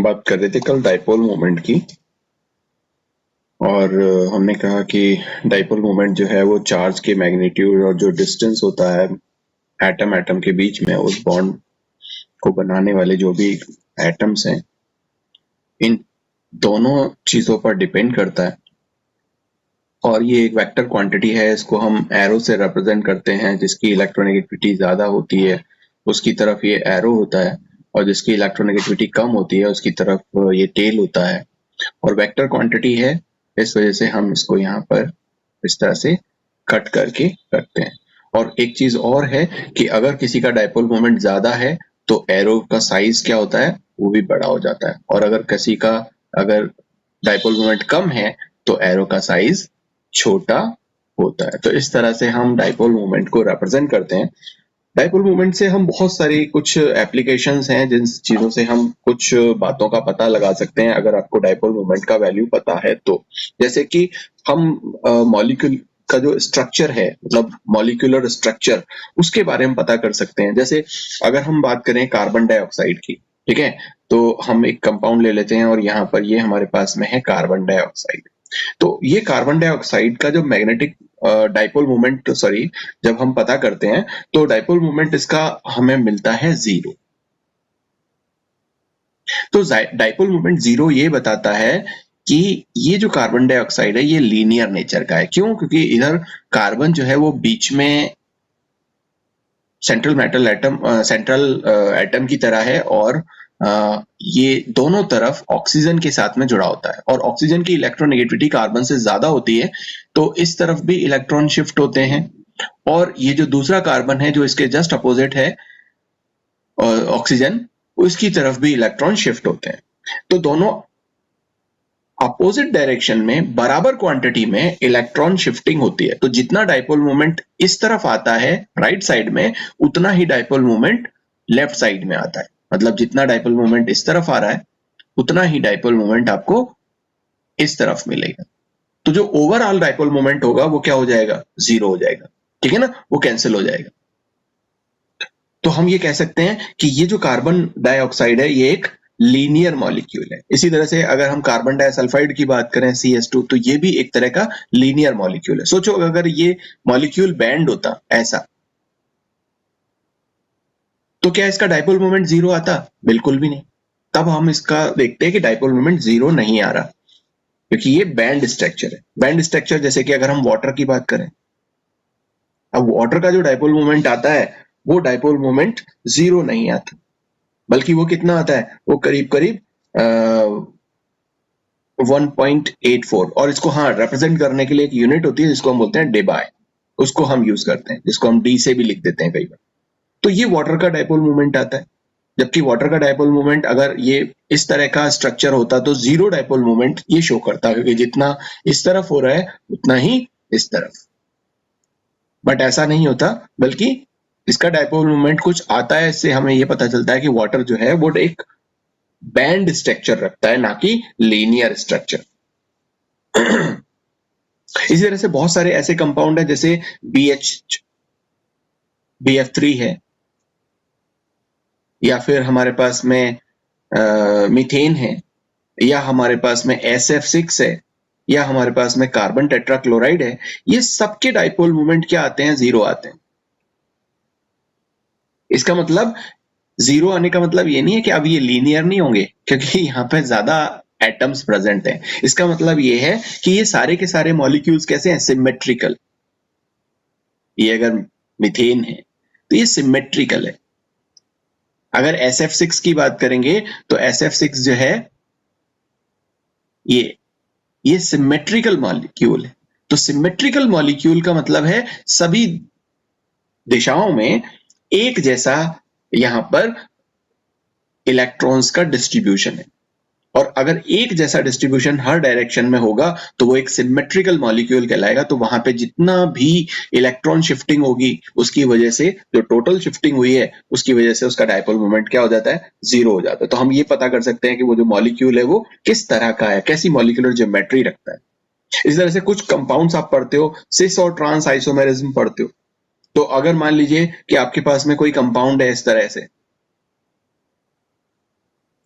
बात कर रहे थे कल डाइपोल मोमेंट की। और हमने कहा कि डाइपोल मोमेंट जो है वो चार्ज के मैग्नीट्यूड और जो डिस्टेंस होता है एटम एटम के बीच में उस बॉन्ड को बनाने वाले जो भी एटम्स हैं, इन दोनों चीजों पर डिपेंड करता है। और ये एक वेक्टर क्वांटिटी है, इसको हम एरो से रिप्रेजेंट करते हैं। जिसकी इलेक्ट्रोनेगेटिविटी ज्यादा होती है उसकी तरफ ये एरो होता है, और जिसकी इलेक्ट्रोनेगेटिविटी कम होती है उसकी तरफ ये टेल होता है। और वेक्टर क्वांटिटी है, इस वजह से हम इसको यहाँ पर इस तरह से कट करके रखते हैं। और एक चीज और है कि अगर किसी का डाइपोल मोमेंट ज्यादा है तो एरो का साइज क्या होता है, वो भी बड़ा हो जाता है। और अगर किसी का अगर डाइपोल मोमेंट कम है तो एरो का साइज छोटा होता है। तो इस तरह से हम डाइपोल मोमेंट को रिप्रेजेंट करते हैं। डाइपोल मूवमेंट से हम बहुत सारी कुछ एप्लीकेशंस हैं जिन चीजों से हम कुछ बातों का पता लगा सकते हैं, अगर आपको डाइपोल मूवमेंट का वैल्यू पता है तो। जैसे कि हम मॉलिक्यूल का जो स्ट्रक्चर है, मतलब मॉलिक्यूलर स्ट्रक्चर, उसके बारे में पता कर सकते हैं। जैसे अगर हम बात करें कार्बन डाइऑक्साइड की, ठीक है, तो हम एक कंपाउंड ले लेते हैं और यहाँ पर ये हमारे पास में है कार्बन डाइऑक्साइड। तो ये कार्बन डाइऑक्साइड का जो मैग्नेटिक डाइपोल मोमेंट, सॉरी, जब हम पता करते हैं तो डाइपोल मोमेंट इसका हमें मिलता है 0। तो डाइपोल मोमेंट 0 ये बताता है कि ये जो कार्बन डाइऑक्साइड है ये लीनियर नेचर का है। क्यों? क्योंकि इधर कार्बन जो है वो बीच में सेंट्रल एटम की तरह है, और ये दोनों तरफ ऑक्सीजन के साथ में जुड़ा होता है। और ऑक्सीजन की इलेक्ट्रोनेगेटिविटी कार्बन से ज्यादा होती है, तो इस तरफ भी इलेक्ट्रॉन शिफ्ट होते हैं। और ये जो दूसरा कार्बन है जो इसके जस्ट अपोजिट है ऑक्सीजन, उसकी तरफ भी इलेक्ट्रॉन शिफ्ट होते हैं। तो दोनों अपोजिट डायरेक्शन में बराबर क्वांटिटी में इलेक्ट्रॉन शिफ्टिंग होती है। तो जितना डाइपोल मोमेंट इस तरफ आता है राइट साइड में, उतना ही डाइपोल मोमेंट लेफ्ट साइड में आता है। मतलब जितना डाइपोल मोमेंट इस तरफ आ रहा है उतना ही डाइपोल मोमेंट आपको इस तरफ मिलेगा। तो जो ओवरऑल डाइपोल मोमेंट होगा वो क्या हो जाएगा? 0 हो जाएगा। ठीक है ना, वो कैंसिल हो जाएगा। तो हम ये कह सकते हैं कि ये जो कार्बन डाइऑक्साइड है ये एक लीनियर मॉलिक्यूल है। इसी तरह से अगर हम कार्बन डाइसल्फाइड की बात करें CH2, तो ये भी एक तरह का लीनियर मॉलिक्यूल है। सोचो अगर ये मॉलिक्यूल बैंड होता ऐसा, तो क्या इसका डाइपोल मोमेंट 0 आता? बिल्कुल भी नहीं। तब हम इसका देखते हैं कि डाइपोल मोमेंट 0 नहीं आ रहा, क्योंकि ये बैंड स्ट्रक्चर है। बैंड स्ट्रक्चर जैसे कि अगर हम वाटर की बात करें, अब वाटर का जो डाइपोल मोमेंट आता है वो डाइपोल मोमेंट 0 नहीं आता, बल्कि वो कितना आता है? वो करीब करीब 1.84। और इसको हाँ रिप्रेजेंट करने के लिए एक यूनिट होती है जिसको हम बोलते हैं डेबाय, उसको हम यूज करते हैं, जिसको हम डी से भी लिख देते हैं कई बार। तो ये वाटर का डाइपोल मोमेंट आता है। जबकि वाटर का डाइपोल मोमेंट अगर ये इस तरह का स्ट्रक्चर होता तो 0 डाइपोल मोमेंट ये शो करता, क्योंकि जितना इस तरफ हो रहा है उतना ही इस तरफ। बट ऐसा नहीं होता, बल्कि इसका डाइपोल मोमेंट कुछ आता है। इससे हमें ये पता चलता है कि वाटर जो है वो एक बैंड स्ट्रक्चर रखता है, ना कि लीनियर स्ट्रक्चर। इसी तरह से बहुत सारे ऐसे कंपाउंड है, जैसे BF3 है, या फिर हमारे पास में मीथेन है, या हमारे पास में SF6 है, या हमारे पास में कार्बन टेट्राक्लोराइड है। ये सबके डाइपोल मोमेंट क्या आते हैं? 0 आते हैं। इसका मतलब 0 आने का मतलब ये नहीं है कि अब ये लीनियर नहीं होंगे, क्योंकि यहाँ पे ज्यादा एटम्स प्रेजेंट हैं। इसका मतलब ये है कि ये सारे के सारे मॉलिक्यूल्स कैसे हैं? सिमेट्रिकल। ये अगर मीथेन है तो ये सिमेट्रिकल है। अगर SF6 की बात करेंगे तो SF6 जो है ये सिमेट्रिकल मॉलिक्यूल है। तो सिमेट्रिकल मॉलिक्यूल का मतलब है सभी दिशाओं में एक जैसा यहां पर इलेक्ट्रॉन्स का डिस्ट्रीब्यूशन है। और अगर एक जैसा डिस्ट्रीब्यूशन हर डायरेक्शन में होगा तो वो एक सिमेट्रिकल मॉलिक्यूल कहलाएगा। तो वहां पे जितना भी इलेक्ट्रॉन शिफ्टिंग होगी उसकी वजह से, जो टोटल शिफ्टिंग हुई है उसकी वजह से उसका डाइपोल मोमेंट क्या हो जाता है? 0 हो जाता है। तो हम ये पता कर सकते हैं कि वो जो मॉलिक्यूल है वो किस तरह का है, कैसी मॉलिक्यूलर ज्योमेट्री रखता है। इस तरह से कुछ कंपाउंड्स आप पढ़ते हो, सिस और ट्रांस आइसोमेरिज्म पढ़ते हो। तो अगर मान लीजिए कि आपके पास में कोई कंपाउंड है इस तरह से,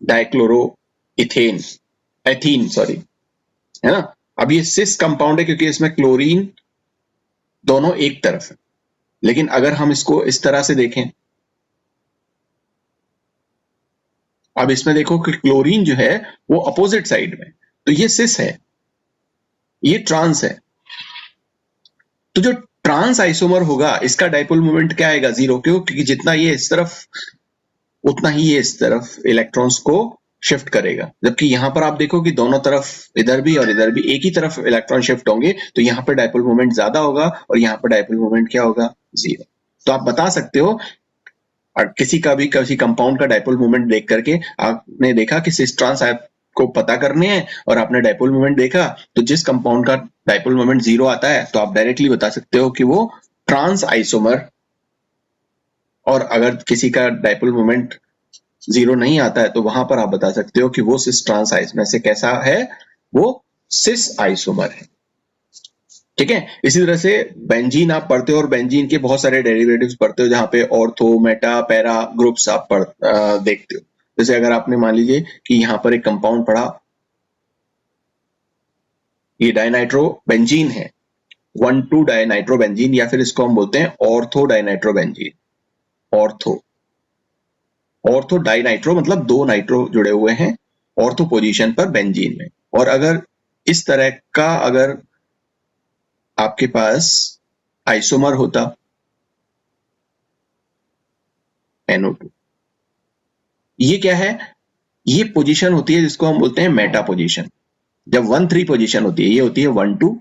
डाइक्लोरो इथेन, एथीन सॉरी, है ना। अब ये सिस कंपाउंड है क्योंकि इसमें क्लोरीन दोनों एक तरफ है, लेकिन अगर हम इसको इस तरह से देखें, अब इसमें देखो कि क्लोरीन जो है वो अपोजिट साइड में, तो ये सिस है, ये ट्रांस है। तो जो ट्रांस आइसोमर होगा इसका डाइपोल मोमेंट क्या आएगा, जीरो। क्यों? क्योंकि जितना ये इस तरफ उतना ही ये इस तरफ इलेक्ट्रॉन्स को शिफ्ट करेगा, जबकि यहां पर आप देखो कि दोनों तरफ इधर भी और इधर भी एक ही तरफ इलेक्ट्रॉन शिफ्ट होंगे, तो यहाँ पर डाइपोल मोमेंट ज्यादा होगा और यहाँ पर डाइपोल मोमेंट क्या होगा, जीरो। तो आप बता सकते हो, और किसी कंपाउंड का डाइपोल मोमेंट देख करके आपने देखा कि सिस ट्रांस आपको पता करने हैं और आपने डाइपोल मोमेंट देखा, तो जिस कंपाउंड का डाइपोल मोमेंट जीरो आता है तो आप डायरेक्टली बता सकते हो कि वो ट्रांस आइसोमर, और अगर किसी का डाइपोल मोमेंट जीरो नहीं आता है तो वहां पर आप बता सकते हो कि वो सिस ट्रांस आइसोमर से कैसा है, वो सिस आइसोमर है। ठीक है। इसी तरह से बेंजीन आप पढ़ते हो और बेंजीन के बहुत सारे डेरिवेटिव्स पढ़ते हो, जहां पे ऑर्थो, मेटा, पैरा ग्रुप्स आप देखते हो। जैसे अगर आपने मान लीजिए कि यहाँ पर एक कंपाउंड पढ़ा, ये डाइनाइट्रो बेंजीन है, 1,2 डाइनाइट्रो बेंजीन, या फिर इसको हम बोलते हैं ortho dinitro benzene. Ortho ortho dinitro मतलब दो नाइट्रो जुड़े हुए हैं ऑर्थो पोजीशन पर बेंजीन में। और अगर इस तरह का अगर आपके पास आइसोमर होता NO2, ये क्या है, ये पोजीशन होती है जिसको हम बोलते हैं मेटा पोजीशन। जब 1,3 पोजीशन होती है, ये होती है 1,2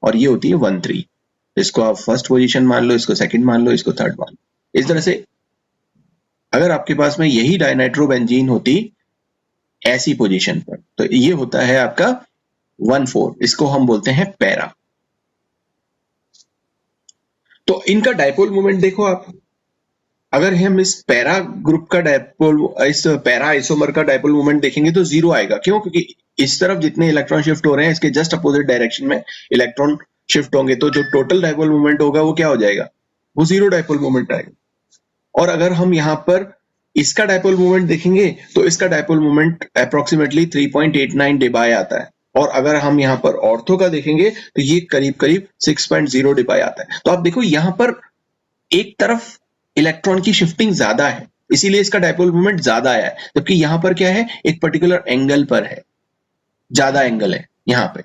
और ये होती है 1,3। इसको आप फर्स्ट पोजीशन मान लो, इसको सेकंड मान लो, इसको थर्ड मान लो। इस तरह से अगर आपके पास में यही डाइनाइट्रोबेंजीन होती ऐसी पोजीशन पर, तो ये होता है आपका 1,4, इसको हम बोलते हैं पैरा। तो इनका डाइपोल मोमेंट देखो आप, अगर हम इस पैरा ग्रुप का डाइपोल, इस पैरा आइसोमर का डाइपोल मोमेंट देखेंगे तो जीरो आएगा। क्यों? क्योंकि इस तरफ जितने इलेक्ट्रॉन शिफ्ट हो रहे हैं इसके जस्ट अपोजिट डायरेक्शन में इलेक्ट्रॉन शिफ्ट होंगे, तो जो टोटल डाइपोल मोमेंट होगा वो क्या हो जाएगा, वो जीरो डाइपोल मोमेंट आएगा। और अगर हम यहाँ पर इसका डाइपोल मोमेंट देखेंगे तो इसका डाइपोल मोमेंट अप्रोक्सीमेटली 3.89 डिबाई आता है, और अगर हम यहाँ पर ऑर्थो का देखेंगे तो ये करीब करीब 6.0 डिबाई आता है। तो आप देखो यहाँ पर एक तरफ इलेक्ट्रॉन की शिफ्टिंग ज्यादा है, इसीलिए इसका डाइपोल मोमेंट ज्यादा आया है, जबकि यहाँ पर क्या है, एक पर्टिकुलर एंगल पर है, ज्यादा एंगल है यहाँ पे,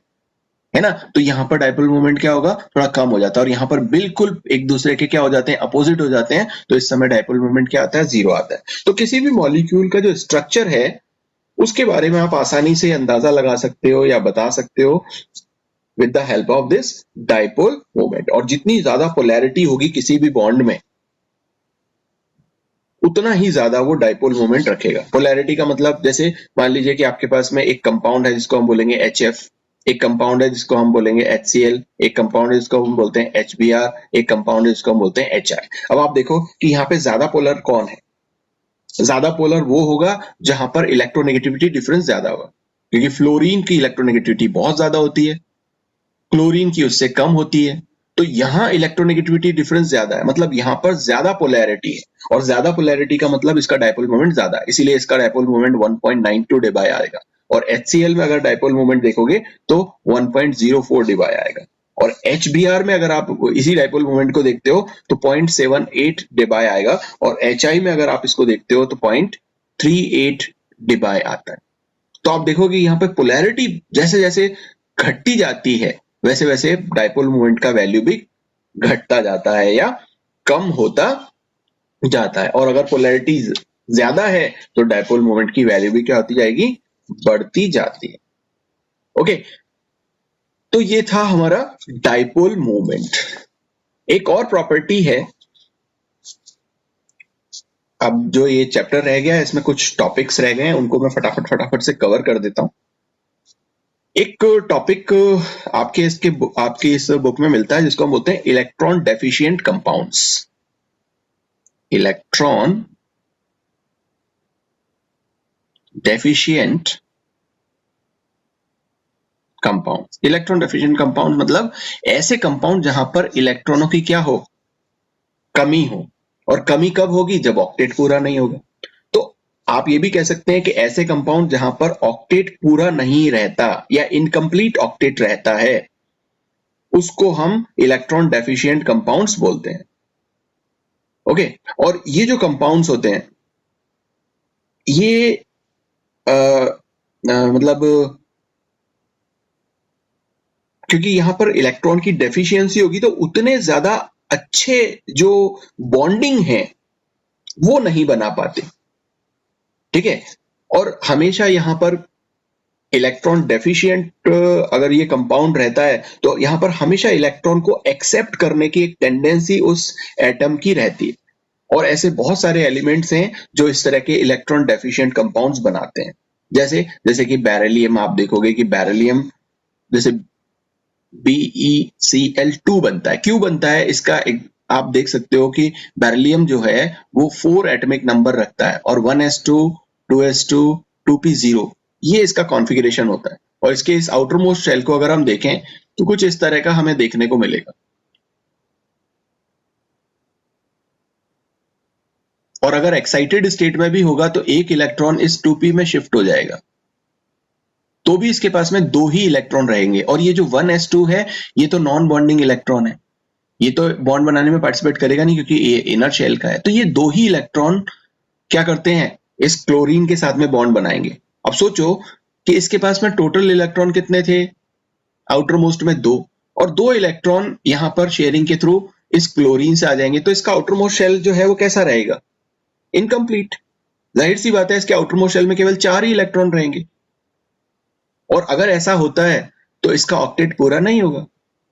है ना। तो यहाँ पर डाइपोल मोमेंट क्या होगा, थोड़ा कम हो जाता है, और यहाँ पर बिल्कुल एक दूसरे के क्या हो जाते हैं, अपोजिट हो जाते हैं, तो इस समय डाइपोल मोमेंट क्या आता है, जीरो आता है। तो किसी भी मॉलिक्यूल का जो स्ट्रक्चर है उसके बारे में आप आसानी से अंदाजा लगा सकते हो या बता सकते हो with the help of this dipole moment. और जितनी ज्यादा पोलैरिटी होगी किसी भी बॉन्ड में, उतना ही ज्यादा वो डाइपोल मोमेंट रखेगा। पोलैरिटी का मतलब, जैसे मान लीजिए कि आपके पास में एक कंपाउंड है जिसको हम बोलेंगे HF, एक कंपाउंड है जिसको हम बोलेंगे HCl, एक कंपाउंड है जिसको हम बोलते हैं HBr, एक कंपाउंड है जिसको हम बोलते हैं HI। अब आप देखो कि यहाँ पे ज्यादा पोलर कौन है, ज्यादा पोलर वो होगा जहां पर इलेक्ट्रोनेगेटिविटी डिफरेंस ज्यादा होगा, क्योंकि फ्लोरीन की इलेक्ट्रोनेगेटिविटी बहुत ज्यादा होती है, क्लोरीन की उससे कम होती है। तो यहाँ इलेक्ट्रोनेगेटिविटी डिफरेंस ज्यादा है, मतलब यहाँ पर ज्यादा पोलैरिटी है, और ज्यादा पोलैरिटी का मतलब इसका डाइपोल मोमेंट ज्यादा है, इसीलिए इसका डाइपोल मोमेंट 1.92 डिबाई आएगा। और HCl में अगर डाइपोल मोमेंट देखोगे तो 1.04 डिबाई आएगा, और HBr में अगर आप इसी डाइपोल मोमेंट को देखते हो तो 0.78 डिबाई आएगा, और HI में अगर आप इसको देखते हो तो 0.38 डिबाई आता है। तो आप देखोगे यहाँ पे पोलैरिटी जैसे जैसे घटती जाती है वैसे वैसे डाइपोल मोमेंट का वैल्यू भी घटता जाता है या कम होता जाता है, और अगर पोलैरिटी ज्यादा है तो डाइपोल मोमेंट की वैल्यू भी क्या होती जाएगी, बढ़ती जाती है। ओके, तो ये था हमारा डाइपोल मोमेंट। एक और प्रॉपर्टी है, अब जो ये चैप्टर रह गया है इसमें कुछ टॉपिक्स रह गए हैं, उनको मैं फटाफट से कवर कर देता हूं। एक टॉपिक आपके इस बुक में मिलता है जिसको हम बोलते हैं electron deficient compounds. Electron deficient compound. Electron deficient compound मतलब ऐसे कंपाउंड जहां पर इलेक्ट्रॉनों की क्या हो, कमी हो। और कमी कब होगी, जब ऑक्टेट पूरा नहीं होगा। तो आप ये भी कह सकते हैं कि ऐसे कंपाउंड जहां पर ऑक्टेट पूरा नहीं रहता या इनकम्प्लीट ऑक्टेट रहता है उसको हम इलेक्ट्रॉन डेफिशिएंट कंपाउंड्स बोलते हैं। ओके, और ये जो कंपाउंड्स होते हैं ये मतलब क्योंकि यहां पर इलेक्ट्रॉन की डेफिशिएंसी होगी तो उतने ज्यादा अच्छे जो बॉन्डिंग है वो नहीं बना पाते, ठीक है। और हमेशा यहां पर इलेक्ट्रॉन डेफिशिएंट अगर ये कंपाउंड रहता है तो यहां पर हमेशा इलेक्ट्रॉन को एक्सेप्ट करने की एक टेंडेंसी उस एटम की रहती है। और ऐसे बहुत सारे एलिमेंट्स हैं जो इस तरह के इलेक्ट्रॉन डेफिशिएंट कंपाउंड्स बनाते हैं। जैसे जैसे कि बेरिलियम, आप देखोगे कि बेरिलियम जैसे BeCl2 बनता है। क्यों बनता है इसका आप देख सकते हो कि बेरिलियम जो है वो 4 एटॉमिक नंबर रखता है और 1s2 2s2 2p0 ये इसका कॉन्फ़िगरेशन होता है। और इसके इस आउटर मोस्ट शेल को अगर हम देखें तो कुछ इस तरह का हमें देखने को मिलेगा। और अगर एक्साइटेड स्टेट में भी होगा तो एक इलेक्ट्रॉन इस 2p में शिफ्ट हो जाएगा, तो भी इसके पास में 2 ही इलेक्ट्रॉन रहेंगे। और ये जो 1s2 है ये तो नॉन बॉन्डिंग इलेक्ट्रॉन है, ये तो बॉन्ड बनाने में पार्टिसिपेट करेगा नहीं क्योंकि ये इनर शेल का है। तो ये 2 ही इलेक्ट्रॉन क्या करते हैं, इस क्लोरीन के साथ में बॉन्ड बनाएंगे। अब सोचो कि इसके पास में टोटल इलेक्ट्रॉन कितने थे, आउटर मोस्ट में 2, और 2 इलेक्ट्रॉन यहां पर शेयरिंग के थ्रू इस क्लोरीन से आ जाएंगे, तो इसका आउटर मोस्ट शेल जो है वो कैसा रहेगा, इनकम्प्लीट। जाहिर सी बात है इसके आउटर मोस्ट शेल में केवल 4 ही इलेक्ट्रॉन रहेंगे। और अगर ऐसा होता है तो इसका ऑक्टेट पूरा नहीं होगा।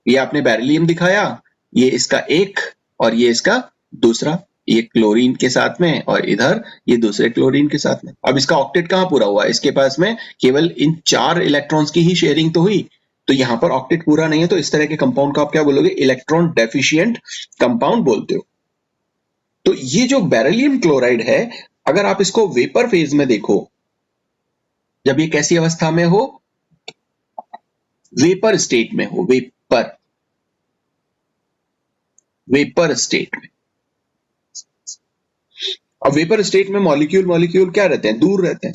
ये आपने बेरिलियम दिखाया, ये इसका एक और ये इसका दूसरा, ये क्लोरीन के साथ में और इधर ये दूसरे क्लोरीन के साथ में। अब इसका ऑक्टेट कहां पूरा हुआ, इसके पास में केवल इन 4 इलेक्ट्रॉन्स की ही शेयरिंग तो हुई, तो यहां पर ऑक्टेट पूरा नहीं है। तो इस तरह के कंपाउंड को आप क्या बोलोगे, इलेक्ट्रॉन डेफिशिएंट कंपाउंड बोलते हो। तो ये जो बेरिलियम क्लोराइड है, अगर आप इसको वेपर फेज में देखो, जब ये कैसी अवस्था में हो, वेपर स्टेट में हो, वेपर वेपर स्टेट में। अब वेपर स्टेट में मॉलिक्यूल मॉलिक्यूल क्या रहते हैं, दूर रहते हैं।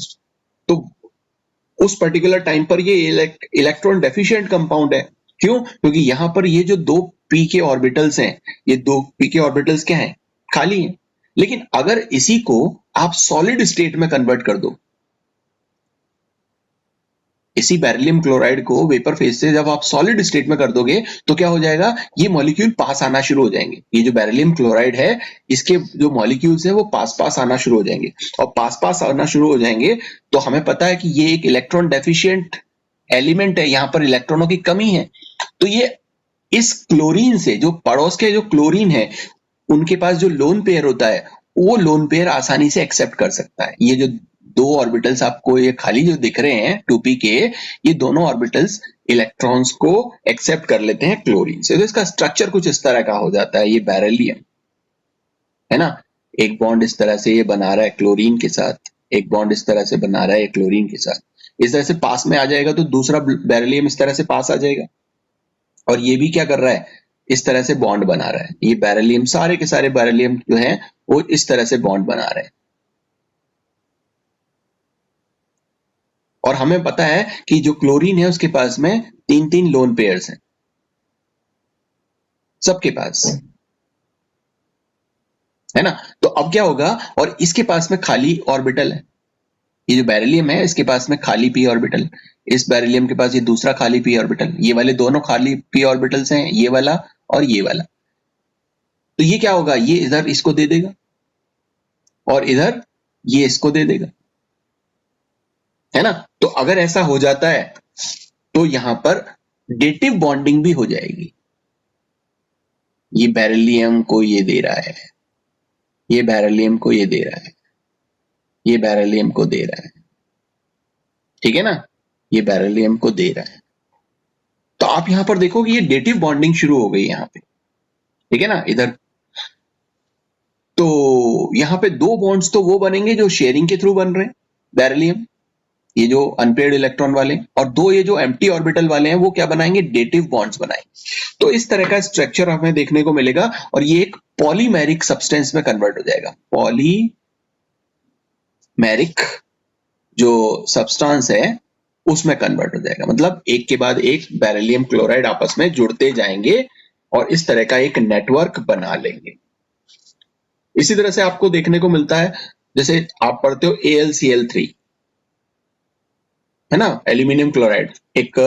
तो उस पर्टिकुलर टाइम पर ये इलेक्ट्रॉन डेफिशिएंट कंपाउंड है। क्यों, क्योंकि यहां पर ये जो 2 p के ऑर्बिटल्स हैं, ये 2 p के ऑर्बिटल्स क्या हैं, खाली हैं। लेकिन अगर इसी को आप सॉलिड स्टेट में कन्वर्ट कर दो, इसी बेरिलियम क्लोराइड को वेपर फेज से जब आप सॉलिड स्टेट में कर दोगे तो क्या हो जाएगा, ये मॉलिक्यूल पास आना शुरू हो जाएंगे। ये जो बेरिलियम क्लोराइड है इसके जो मॉलिक्यूल्स हैं वो पास पास आना शुरू हो जाएंगे। और पास पास आना शुरू हो जाएंगे तो हमें पता है कि ये एक इलेक्ट्रॉन डेफिशिएंट एलिमेंट है, यहां पर इलेक्ट्रॉनों की कमी है। तो ये इस क्लोरीन से, जो पड़ोस के जो क्लोरीन है उनके पास जो लोन पेयर होता है वो लोन पेयर आसानी से एक्सेप्ट कर सकता है। ये जो 2 ऑर्बिटल्स आपको ये खाली जो दिख रहे हैं 2p के, ये दोनों ऑर्बिटल्स इलेक्ट्रॉन्स को एक्सेप्ट कर लेते हैं क्लोरीन से। तो इसका स्ट्रक्चर कुछ इस तरह का हो जाता है, ये बेरिलियम है ना। एक बॉन्ड इस तरह से ये बना रहा है क्लोरीन के साथ, एक बॉन्ड इस तरह से बना रहा है क्लोरीन के साथ, इस तरह से पास में आ जाएगा तो दूसरा बेरिलियम इस तरह से पास आ जाएगा। और ये भी क्या कर रहा है, इस तरह से बॉन्ड बना रहा है। ये बेरिलियम, सारे के सारे बेरिलियम जो है वो इस तरह से बॉन्ड बना रहे हैं। और हमें पता है कि जो क्लोरीन है उसके पास में 3-3 लोन पेयर्स हैं, सबके पास, है ना। तो अब क्या होगा, और इसके पास में खाली ऑर्बिटल है, ये जो बेरिलियम है इसके पास में खाली p ऑर्बिटल, इस बेरिलियम के पास ये दूसरा खाली p ऑर्बिटल, ये वाले दोनों खाली p ऑर्बिटल्स हैं, ये वाला और ये वाला। तो ये क्या होगा, ये इधर इसको दे देगा और इधर ये इसको दे देगा, है ना। तो अगर ऐसा हो जाता है तो यहां पर डेटिव बॉन्डिंग भी हो जाएगी। ये बेरिलियम को ये दे रहा है, ये बेरिलियम को ये दे रहा है, ये बेरिलियम को दे रहा है, ठीक है ना, ये बेरिलियम को दे रहा है। तो आप यहां पर देखोगे ये डेटिव बॉन्डिंग शुरू हो गई यहां पे, ठीक है ना, इधर। तो यहां पे 2 बॉन्ड्स तो वो बनेंगे जो शेयरिंग के थ्रू बन रहे हैं, बेरिलियम ये जो अनपेयर्ड इलेक्ट्रॉन वाले, और 2 ये जो एम्प्टी ऑर्बिटल वाले हैं वो क्या बनाएंगे, डेटिव बॉन्ड्स बनाएंगे। तो इस तरह का स्ट्रक्चर हमें देखने को मिलेगा और ये एक पॉलीमेरिक सब्सटेंस में कन्वर्ट हो जाएगा, पॉलीमेरिक मैरिक जो सब्सटेंस है उसमें कन्वर्ट हो जाएगा। मतलब एक के बाद एक बेरिलियम क्लोराइड आपस में जुड़ते जाएंगे और इस तरह का एक नेटवर्क बना लेंगे। इसी तरह से आपको देखने को मिलता है, जैसे आप पढ़ते हो AlCl3, है ना, एल्यूमिनियम क्लोराइड एक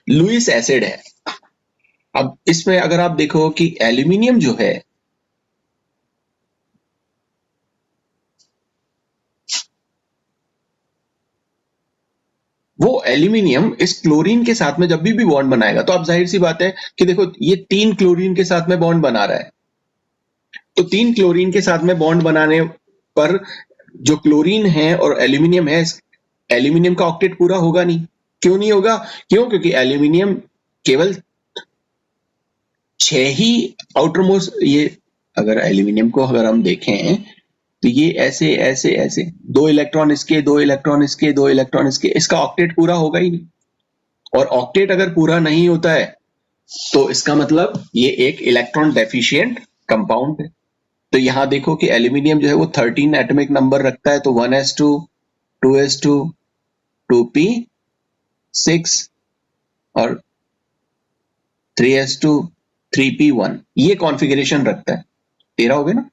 लुईस एसिड है। अब इसमें अगर आप देखो कि एल्यूमिनियम जो है वो एल्यूमिनियम इस क्लोरीन के साथ में जब भी बॉन्ड बनाएगा, तो आप जाहिर सी बात है कि देखो ये 3 क्लोरीन के साथ में बॉन्ड बना रहा है, तो 3 क्लोरीन के साथ में बॉन्ड बनाने पर जो क्लोरीन है और एल्यूमिनियम है, एल्यूमिनियम का ऑक्टेट पूरा होगा नहीं। क्यों नहीं होगा? क्यों? क्योंकि एल्यूमिनियम केवल 6 ही आउटरमोस्ट, ये अगर एल्यूमिनियम को अगर हम देखें तो ये ऐसे ऐसे ऐसे 2 इलेक्ट्रॉन इसके, 2 इलेक्ट्रॉन इसके, 2 इलेक्ट्रॉन इसके, इसका ऑक्टेट पूरा होगा ही नहीं। और ऑक्टेट अगर पूरा नहीं होता है तो इसका मतलब ये एक इलेक्ट्रॉन डेफिशिएंट कंपाउंड है। तो यहां देखो कि एल्यूमिनियम जो है वो 13 एटॉमिक नंबर रखता है, तो 1s2 2s2 2p6 और 3s2 3p1 ये कॉन्फ़िगरेशन रखता है। 13 हो गए ना।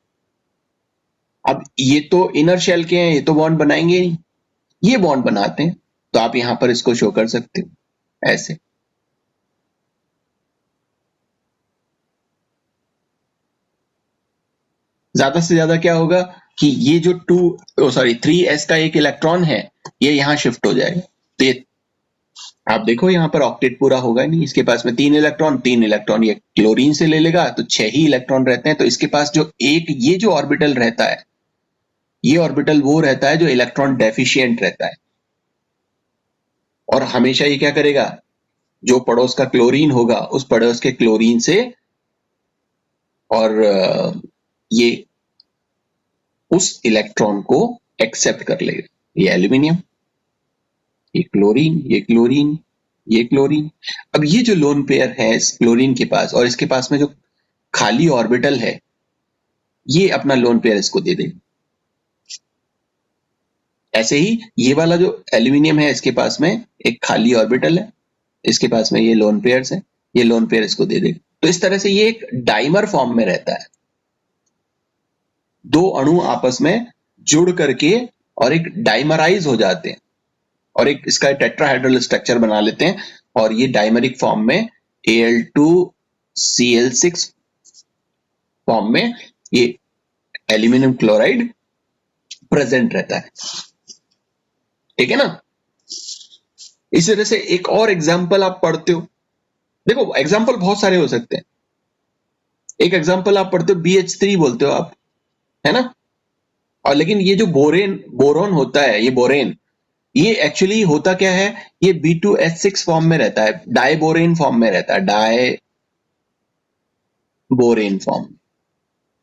अब ये तो इनर शेल के हैं, ये तो बॉन्ड बनाएंगे नहीं, ये बॉन्ड बनाते हैं, तो आप यहां पर इसको शो कर सकते हो ऐसे। ज्यादा से ज्यादा क्या होगा कि ये जो 3s का एक इलेक्ट्रॉन है ये यहां शिफ्ट हो जाएगा। तो ये आप देखो यहां पर ऑक्टेट पूरा होगा नहीं, इसके पास में 3 इलेक्ट्रॉन 3 इलेक्ट्रॉन ये क्लोरीन से ले लेगा, तो 6 ही इलेक्ट्रॉन रहते हैं। तो इसके पास जो एक ये जो ऑर्बिटल रहता है, ये ऑर्बिटल वो रहता है जो इलेक्ट्रॉन डेफिशिएंट रहता है। और हमेशा ये क्या करेगा, जो पड़ोस का क्लोरीन होगा उस पड़ोस के क्लोरीन से और ये उस इलेक्ट्रॉन को एक्सेप्ट कर लेगा। ये एल्यूमिनियम, ये क्लोरीन, ये क्लोरीन, ये क्लोरीन। अब ये जो लोन पेयर है इस क्लोरीन के पास और इसके पास में जो खाली ऑर्बिटल है, ये अपना लोन पेयर इसको दे दे। ऐसे ही ये वाला जो एल्यूमिनियम है इसके पास में एक खाली ऑर्बिटल है, इसके पास में ये लोन पेयर्स है, ये लोन पेयर इसको दे देगा। तो इस तरह से ये एक डाइमर फॉर्म में रहता है, दो अणु आपस में जुड़ करके और एक डाइमराइज हो जाते हैं और एक इसका टेट्राहेड्रल स्ट्रक्चर बना लेते हैं, और ये डाइमरिक फॉर्म में Al2Cl6 फॉर्म में ये एल्यूमिनियम क्लोराइड प्रेजेंट रहता है। ठीक है ना। इसी तरह से एक और एग्जांपल आप पढ़ते हो, देखो एग्जांपल बहुत सारे हो सकते हैं। एक एग्जांपल आप पढ़ते हो BH3 बोलते हो आप, है ना। और लेकिन ये जो बोरोन होता है, ये बोरेन, ये एक्चुअली होता क्या है, ये B2H6 फॉर्म में रहता है, डाइबोरेन फॉर्म में रहता है, डाइबोरेन फॉर्म।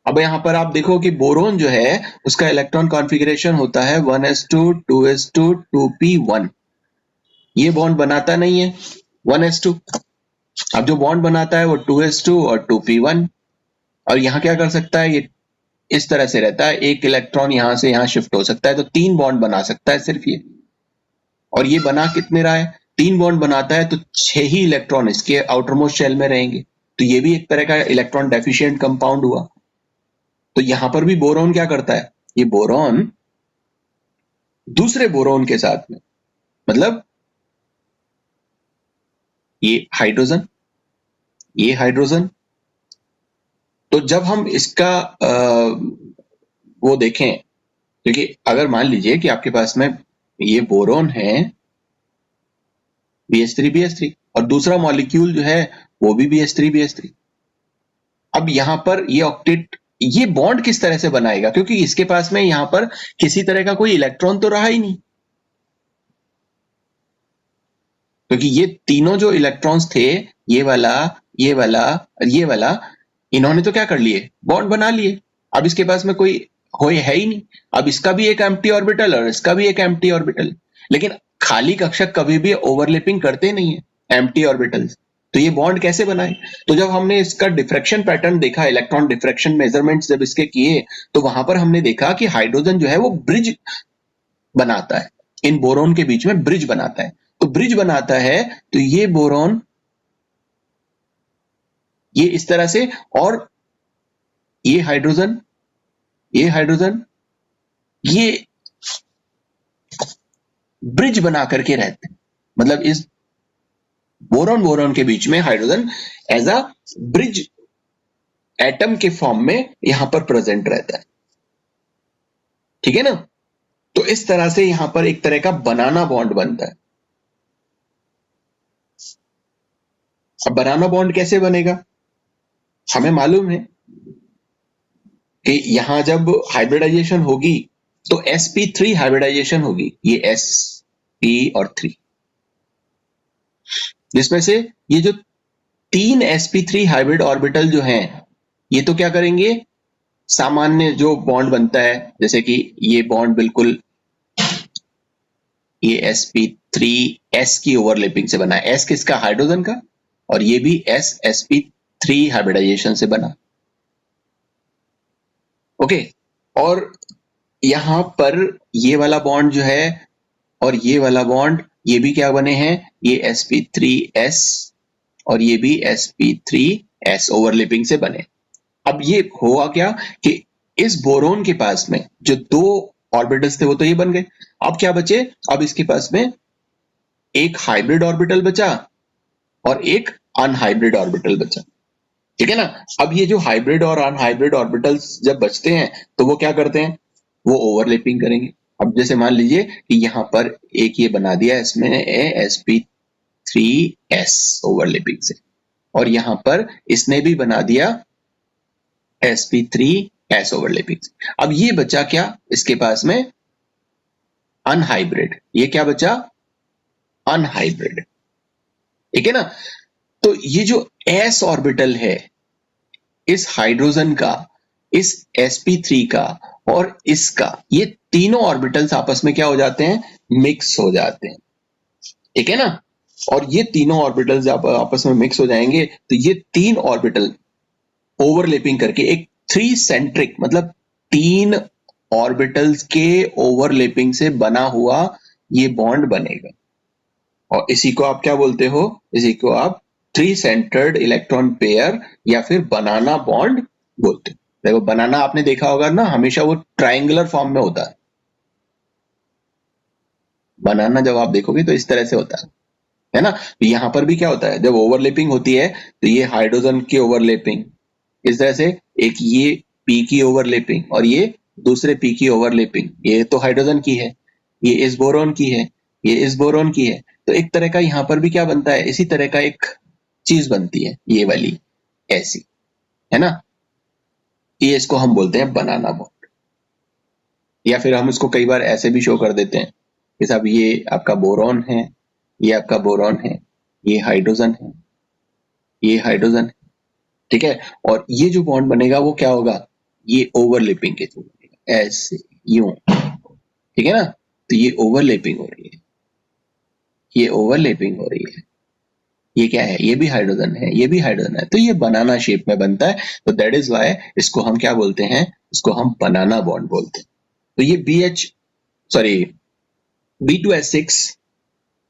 अब यहां पर आप देखो कि बोरोन जो है उसका इलेक्ट्रॉन कॉन्फ़िगरेशन होता है 1s2 2s2 2p1। ये बॉन्ड बनाता नहीं है 1s2। अब जो बॉन्ड बनाता है वो 2s2 और 2p1। और यहां क्या कर सकता है, ये इस तरह से रहता है, एक इलेक्ट्रॉन यहां से यहां शिफ्ट हो सकता है, तो 3 बॉन्ड बना सकता है सिर्फ ये। और ये बना कितने रहा है, 3 बॉन्ड बनाता है, तो 6 ही इलेक्ट्रॉन इसके आउटरमोस्ट शेल में रहेंगे। तो ये भी एक तरह का इलेक्ट्रॉन डेफिशिएंट कंपाउंड हुआ। तो यहां पर भी बोरॉन क्या करता है, ये बोरॉन दूसरे बोरॉन के साथ में, मतलब ये हाइड्रोजन, ये हाइड्रोजन, तो जब हम इसका वो देखें, क्योंकि अगर मान लीजिए कि आपके पास में ये बोरॉन है BH3 और दूसरा मॉलिक्यूल जो है वो भी BH3। अब यहां पर ये ऑक्टेट, ये बॉन्ड किस तरह से बनाएगा, क्योंकि इसके पास में यहां पर किसी तरह का कोई इलेक्ट्रॉन तो रहा ही नहीं, क्योंकि ये तीनों जो इलेक्ट्रॉन्स थे, ये वाला, ये वाला और ये वाला, इन्होंने तो क्या कर लिए, बॉन्ड बना लिए। अब इसके पास में कोई है ही नहीं। अब इसका भी एक एम्प्टी ऑर्बिटल और इसका भी एक एम्प्टी ऑर्बिटल, लेकिन खाली कक्षक कभी भी ओवरलैपिंग करते नहीं है एम्प्टी ऑर्बिटल्स, तो ये बॉन्ड कैसे बनाए। तो जब हमने इसका डिफ्रैक्शन पैटर्न देखा, इलेक्ट्रॉन डिफ्रैक्शन मेजरमेंट्स जब इसके किए, तो वहां पर हमने देखा कि हाइड्रोजन जो है वो ब्रिज बनाता है, इन बोरोन के बीच में ब्रिज बनाता है। तो ब्रिज बनाता है तो ये बोरोन ये इस तरह से, और ये हाइड्रोजन ये ब्रिज बना करके रहते हैं। मतलब इस बोरोन बोरोन के बीच में hydrogen as a bridge atom के फॉर्म में यहां पर प्रेजेंट रहता है। ठीक है ना? तो इस तरह से यहां पर एक तरह का बनाना बॉन्ड बनता है। अब बनाना बॉन्ड कैसे बनेगा? हमें मालूम है कि यहां जब हाइब्रिडाइजेशन होगी तो sp3 हाइब्रिडाइजेशन होगी, ये sp और 3, जिसमें से ये जो 3 sp3 हाइब्रिड ऑर्बिटल जो हैं, ये तो क्या करेंगे, सामान्य जो बॉन्ड बनता है, जैसे कि ये बॉन्ड बिल्कुल ये sp3s की ओवरलैपिंग से बना है। s किसका? हाइड्रोजन का। और ये भी sp3 हाइब्रिडाइजेशन से बना। ओके, और यहां पर ये वाला बॉन्ड जो है और ये वाला बॉन्ड, ये भी क्या बने हैं, ये sp3s और ये भी sp3s ओवरलैपिंग से बने। अब ये हुआ क्या कि इस बोरोन के पास में जो दो ऑर्बिटल्स थे वो तो ये बन गए। अब क्या बचे? अब इसके पास में एक हाइब्रिड ऑर्बिटल बचा और एक अनहाइब्रिड ऑर्बिटल बचा। ठीक है ना? अब ये जो हाइब्रिड और अनहाइब्रिड ऑर्बिटल्स जब बचते हैं तो वो क्या करते हैं, वो ओवरलैपिंग करेंगे। अब जैसे मान लीजिए कि यहां पर एक ये बना दिया इसमें sp3s ओवरलैपिंग से, और यहां पर इसने भी बना दिया sp3s ओवरलैपिंग से। अब ये बचा क्या इसके पास में? अनहाइब्रिड। ये क्या बचा? अनहाइब्रिड। ठीक है ना? तो ये जो s ऑर्बिटल है इस हाइड्रोजन का, इस sp3 का और इसका, ये तीनों ऑर्बिटल्स आपस में क्या हो जाते हैं, मिक्स हो जाते हैं। ठीक है ना? और ये तीनों ऑर्बिटल्स आपस में मिक्स हो जाएंगे तो ये तीन ऑर्बिटल ओवरलैपिंग करके एक 3 सेंट्रिक, मतलब 3 ऑर्बिटल्स के ओवरलैपिंग से बना हुआ ये बॉन्ड बनेगा। और इसी को आप क्या बोलते हो? इसी को आप 3 सेंटर्ड इलेक्ट्रॉन पेयर या फिर बनाना बॉन्ड बोलते हो। देखो बनाना आपने देखा होगा ना, हमेशा वो ट्रायंगुलर फॉर्म में होता है। बनाना जब आप देखोगे तो इस तरह से होता है ना? तो यहां पर भी क्या होता है, जब ओवरलैपिंग होती है तो ये हाइड्रोजन की ओवरलैपिंग इस तरह से, एक ये पी की ओवरलैपिंग और ये दूसरे पी की ओवरलैपिंग, ये तो हाइड्रोजन की है, ये इस बोरोन की है, ये इस बोरोन की है। तो एक तरह का यहां पर भी क्या बनता है, इसी तरह का एक चीज बनती है, ये वाली ऐसी, है ना? ये इसको हम बोलते हैं बनाना बॉन्ड। या फिर हम इसको कई बार ऐसे भी शो कर देते हैं कि साहब ये आपका बोरॉन है, ये आपका बोरॉन है, ये हाइड्रोजन है, ये हाइड्रोजन है। ठीक है? और ये जो बॉन्ड बनेगा वो क्या होगा, ये ओवरलैपिंग के थ्रू बनेगा, ऐसे यूं। ठीक है ना? तो ये ओवरलैपिंग हो रही है, ये ओवरलैपिंग हो रही है। ये क्या है, ये भी हाइड्रोजन है, ये भी हाइड्रोजन है, तो ये बनाना शेप में बनता है। तो दैट इज वाई इसको हम क्या बोलते हैं, इसको हम बनाना बॉन्ड बोलते हैं। तो ये B2S6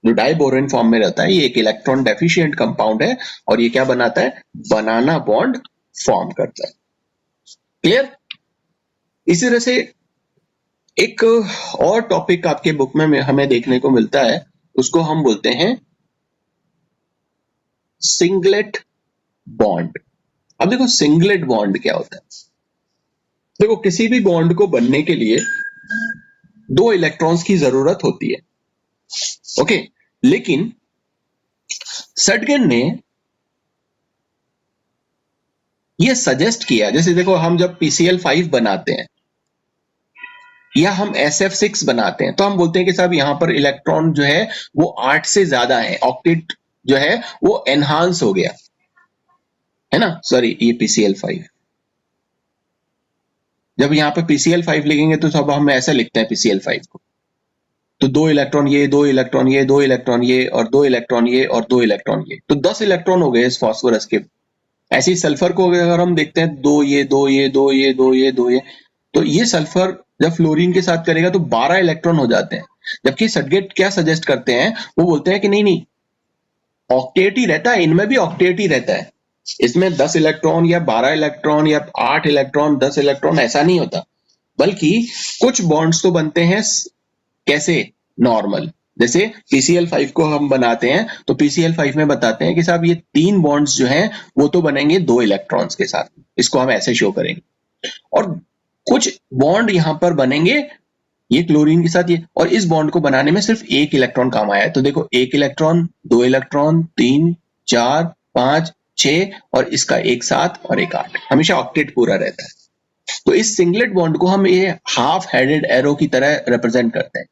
जो डाइबोरेन फॉर्म में रहता है, ये एक इलेक्ट्रॉन डेफिशिएंट कंपाउंड है और ये क्या बनाता है, बनाना बॉन्ड फॉर्म करता है। क्लियर? इसी तरह से एक और टॉपिक आपके बुक में हमें देखने को मिलता है, उसको हम बोलते हैं सिंगलेट बॉन्ड। अब देखो सिंगलेट बॉन्ड क्या होता है। देखो किसी भी बॉन्ड को बनने के लिए 2 इलेक्ट्रॉन्स की जरूरत होती है। ओके, लेकिन सटगन ने यह सजेस्ट किया, जैसे देखो हम जब PCl5 बनाते हैं या हम SF6 बनाते हैं तो हम बोलते हैं कि साहब यहां पर इलेक्ट्रॉन जो है वो 8 से ज्यादा है, ऑक्टेट जो है वो एनहांस हो गया है ना। सॉरी, ये PCl5, जब यहां पर PCl5 लिखेंगे तो सब हम ऐसा लिखते हैं PCl5 को, तो 2 इलेक्ट्रॉन ये, 2 इलेक्ट्रॉन ये, 2 इलेक्ट्रॉन ये और 2 इलेक्ट्रॉन ये और 2 इलेक्ट्रॉन ये, तो 10 इलेक्ट्रॉन हो गए इस फास्फोरस के। ऐसे ही सल्फर को अगर हम देखते हैं 2 ये, 2 ये, 2 ये, 2 ये, 2 ये, तो ये सल्फर जब फ्लोरीन के साथ करेगा तो 12 इलेक्ट्रॉन हो जाते हैं, जबकि सटगेट क्या सजेस्ट करते हैं, वो बोलते हैं कि नहीं नहीं, ऑक्टेट ही रहता है, इनमें भी ऑक्टेट ही रहता है, इसमें 10 इलेक्ट्रॉन या 12 इलेक्ट्रॉन या 8 इलेक्ट्रॉन 10 इलेक्ट्रॉन ऐसा नहीं होता, बल्कि कुछ बॉन्ड्स तो बनते हैं कैसे, नॉर्मल। जैसे PCl5 को हम बनाते हैं तो PCl5 में बताते हैं कि साहब ये 3 बॉन्ड्स जो हैं वो तो बनेंगे 2 इलेक्ट्रॉन्स के साथ, इसको हम ऐसे शो करेंगे, और कुछ बॉन्ड यहां पर बनेंगे ये क्लोरीन के साथ ये, और इस बॉन्ड को बनाने में सिर्फ 1 इलेक्ट्रॉन काम आया है, तो देखो 1 इलेक्ट्रॉन, 2 इलेक्ट्रॉन, 3, 4, 5, 6 और इसका एक 7 और एक 8, हमेशा ऑक्टेट पूरा रहता है। तो इस सिंगलेट बॉन्ड को हम ये हाफ हेडेड एरो की तरह रिप्रेजेंट करते हैं,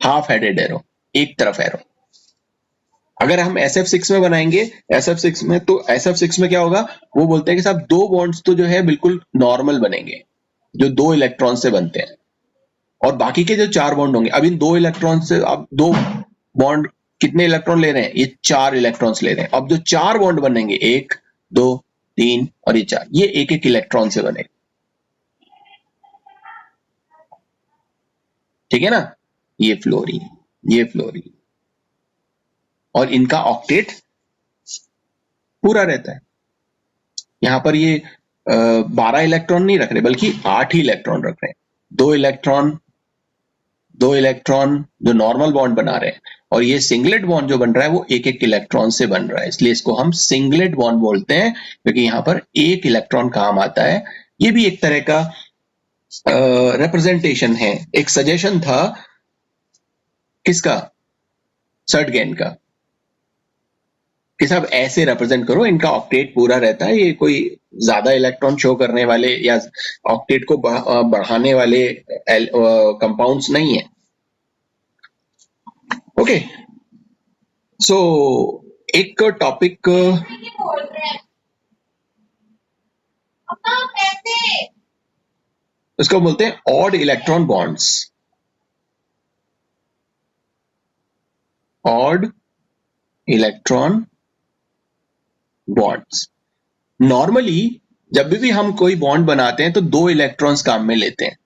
हाफ हेडेड एरो, एक तरफ एरो। अगर हम SF6 में बनाएंगे, SF6 में, तो SF6 में क्या होगा, वो बोलते हैं कि साहब 2 बॉन्ड्स तो जो है बिल्कुल नॉर्मल बनेंगे, जो 2 इलेक्ट्रॉन से बनते हैं, और बाकी के जो 4 बॉन्ड होंगे, अब इन 2 इलेक्ट्रॉन से अब 2 बॉन्ड कितने इलेक्ट्रॉन ले रहे हैं, ये 4 इलेक्ट्रॉन्स ले रहे हैं, अब जो 4 बॉन्ड बनेंगे 1, 2, 3 और ये 4, ये एक एक इलेक्ट्रॉन से बनेंगे, ठीक है ना, ये फ्लोरीन, ये फ्लोरीन, और इनका ऑक्टेट पूरा रहता है। यहां पर ये 12 इलेक्ट्रॉन नहीं रख रहे, बल्कि 8 ही इलेक्ट्रॉन रख रहे हैं, 2 इलेक्ट्रॉन जो नॉर्मल बॉन्ड बना रहे हैं, और ये सिंगलेट बॉन्ड जो बन रहा है वो एक एक इलेक्ट्रॉन से बन रहा है, इसलिए इसको हम सिंगलेट बॉन्ड बोलते हैं, क्योंकि यहाँ पर एक इलेक्ट्रॉन काम आता है। ये भी एक तरह का रिप्रेजेंटेशन है, एक सजेशन था किसका, सर्टगेन का, कि साहब ऐसे रिप्रेजेंट करो, इनका ऑक्टेट पूरा रहता है, ये कोई ज्यादा इलेक्ट्रॉन शो करने वाले या ऑक्टेट को बढ़ाने वाले कंपाउंड्स नहीं है। ओके, सो एक टॉपिक उसको बोलते हैं odd electron bonds, odd electron bonds. Normally जब भी हम कोई बॉन्ड बनाते हैं तो 2 इलेक्ट्रॉन्स काम में लेते हैं,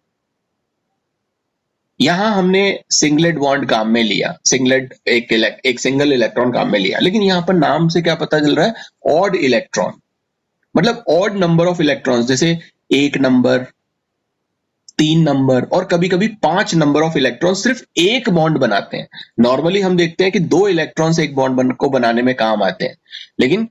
यहां हमने सिंगलेट बॉन्ड काम में लिया, सिंगलेट एक सिंगल इलेक्ट्रॉन काम में लिया, लेकिन यहां पर नाम से क्या पता चल रहा है, ऑड इलेक्ट्रॉन, मतलब ऑड नंबर ऑफ इलेक्ट्रॉन्स, जैसे 1 नंबर, 3 नंबर और कभी कभी 5 नंबर ऑफ इलेक्ट्रॉन सिर्फ एक बॉन्ड बनाते हैं। नॉर्मली हम देखते हैं कि 2 इलेक्ट्रॉन्स एक बॉन्ड को बनाने में काम आते हैं, लेकिन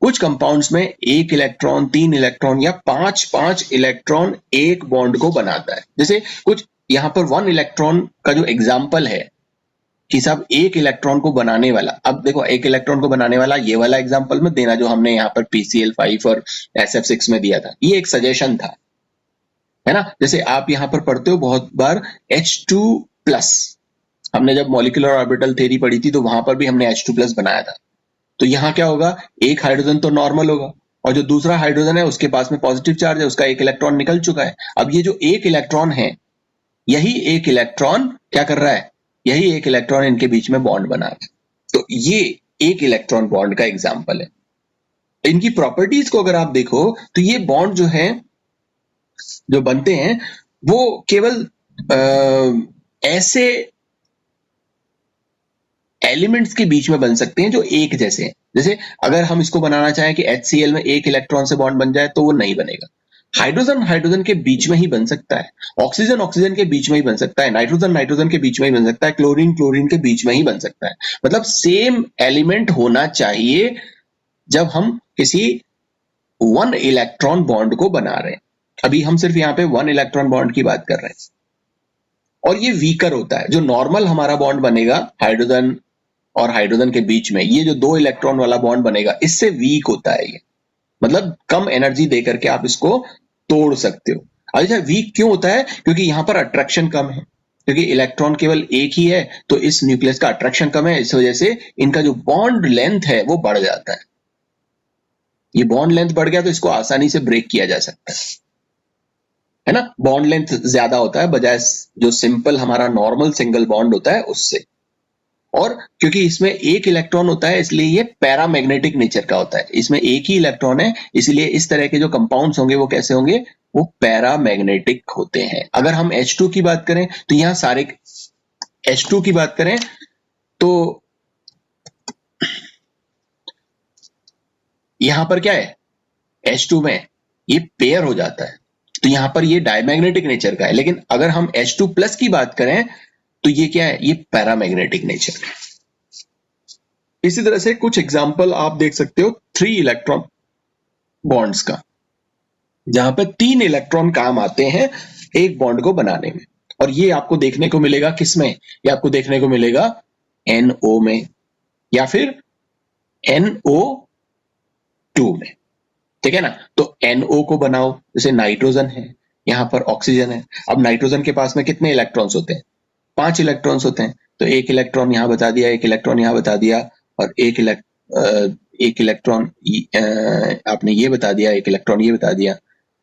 कुछ कंपाउंड्स में 1 इलेक्ट्रॉन, 3 इलेक्ट्रॉन या 5 इलेक्ट्रॉन एक बॉन्ड को बनाता है। जैसे कुछ यहां पर 1 इलेक्ट्रॉन का जो एग्जाम्पल है कि साहब 1 इलेक्ट्रॉन को बनाने वाला, अब देखो 1 इलेक्ट्रॉन को बनाने वाला ये वाला एग्जाम्पल मत देना जो हमने यहाँ पर PCl5 और SF6 में दिया था, ये एक सजेशन था, है ना। जैसे आप यहां पर पढ़ते हो बहुत बार H2+, हमने जब मॉलिक्यूलर ऑर्बिटल थ्योरी पढ़ी थी तो वहां पर भी हमने H2+ बनाया था, तो यहाँ क्या होगा, एक हाइड्रोजन तो नॉर्मल होगा और जो दूसरा हाइड्रोजन है उसके पास में पॉजिटिव चार्ज है, उसका 1 इलेक्ट्रॉन निकल चुका है। अब ये जो 1 इलेक्ट्रॉन है, यही 1 इलेक्ट्रॉन क्या कर रहा है, यही 1 इलेक्ट्रॉन इनके बीच में बॉन्ड बना रहा है, तो ये 1 इलेक्ट्रॉन बॉन्ड का एग्जाम्पल है। इनकी प्रॉपर्टीज को अगर आप देखो तो ये बॉन्ड जो है जो बनते हैं वो केवल ऐसे एलिमेंट्स के बीच में बन सकते हैं जो एक जैसे हैं। जैसे अगर हम इसको बनाना चाहें कि HCl में 1 इलेक्ट्रॉन से बॉन्ड बन जाए तो वो नहीं बनेगा। हाइड्रोजन हाइड्रोजन के बीच में ही बन सकता है, ऑक्सीजन ऑक्सीजन के बीच में ही बन सकता है, नाइट्रोजन नाइट्रोजन के बीच में ही बन सकता है, क्लोरीन क्लोरीन के बीच में ही बन सकता है। मतलब सेम एलिमेंट होना चाहिए जब हम किसी 1 इलेक्ट्रॉन बॉन्ड को बना रहे हैं। अभी हम सिर्फ यहाँ पे 1 इलेक्ट्रॉन बॉन्ड की बात कर रहे हैं, और ये वीकर होता है। जो नॉर्मल हमारा बॉन्ड बनेगा हाइड्रोजन और हाइड्रोजन के बीच में, ये जो 2 इलेक्ट्रॉन वाला बॉन्ड बनेगा इससे वीक होता है ये, मतलब कम एनर्जी दे करके आप इसको तोड़ सकते हो। अच्छा, वीक क्यों होता है, क्योंकि यहां पर अट्रैक्शन कम है, क्योंकि इलेक्ट्रॉन केवल एक ही है तो इस न्यूक्लियस का अट्रैक्शन कम है, इस वजह से इनका जो बॉन्ड लेंथ है वो बढ़ जाता है। ये बॉन्ड लेंथ बढ़ गया तो इसको आसानी से ब्रेक किया जा सकता है ना। बॉन्ड लेंथ ज्यादा होता है बजाय जो सिंपल हमारा नॉर्मल सिंगल बॉन्ड होता है उससे। और क्योंकि इसमें एक इलेक्ट्रॉन होता है इसलिए ये पैरामैग्नेटिक नेचर का होता है, इसमें एक ही इलेक्ट्रॉन है, इसलिए इस तरह के जो कंपाउंड्स होंगे वो कैसे होंगे, वो पैरामैग्नेटिक होते हैं। अगर हम H2 की बात करें तो यहाँ सारे H2 की बात करें तो यहां पर क्या है, H2 में ये पेयर हो जाता है, तो यहां पर ये डायमैग्नेटिक नेचर का है। लेकिन अगर हम H2 प्लस की बात करें तो ये क्या है, ये पैरामैग्नेटिक नेचर का है। इसी तरह से कुछ एग्जांपल आप देख सकते हो 3 इलेक्ट्रॉन बॉन्ड्स का, जहां पर 3 इलेक्ट्रॉन काम आते हैं एक बॉन्ड को बनाने में, और ये आपको देखने को मिलेगा किसमें, ये आपको देखने को मिलेगा NO में या फिर NO2 में, ठीक है ना। तो NO को बनाओ, जैसे नाइट्रोजन है, यहां पर ऑक्सीजन है। अब नाइट्रोजन के पास में कितने इलेक्ट्रॉन्स होते हैं, 5 इलेक्ट्रॉन्स होते हैं, तो एक इलेक्ट्रॉन यहां बता दिया, एक इलेक्ट्रॉन यहां बता दिया, और एक इलेक्ट्रॉन आपने ये बता दिया, एक इलेक्ट्रॉन ये बता दिया।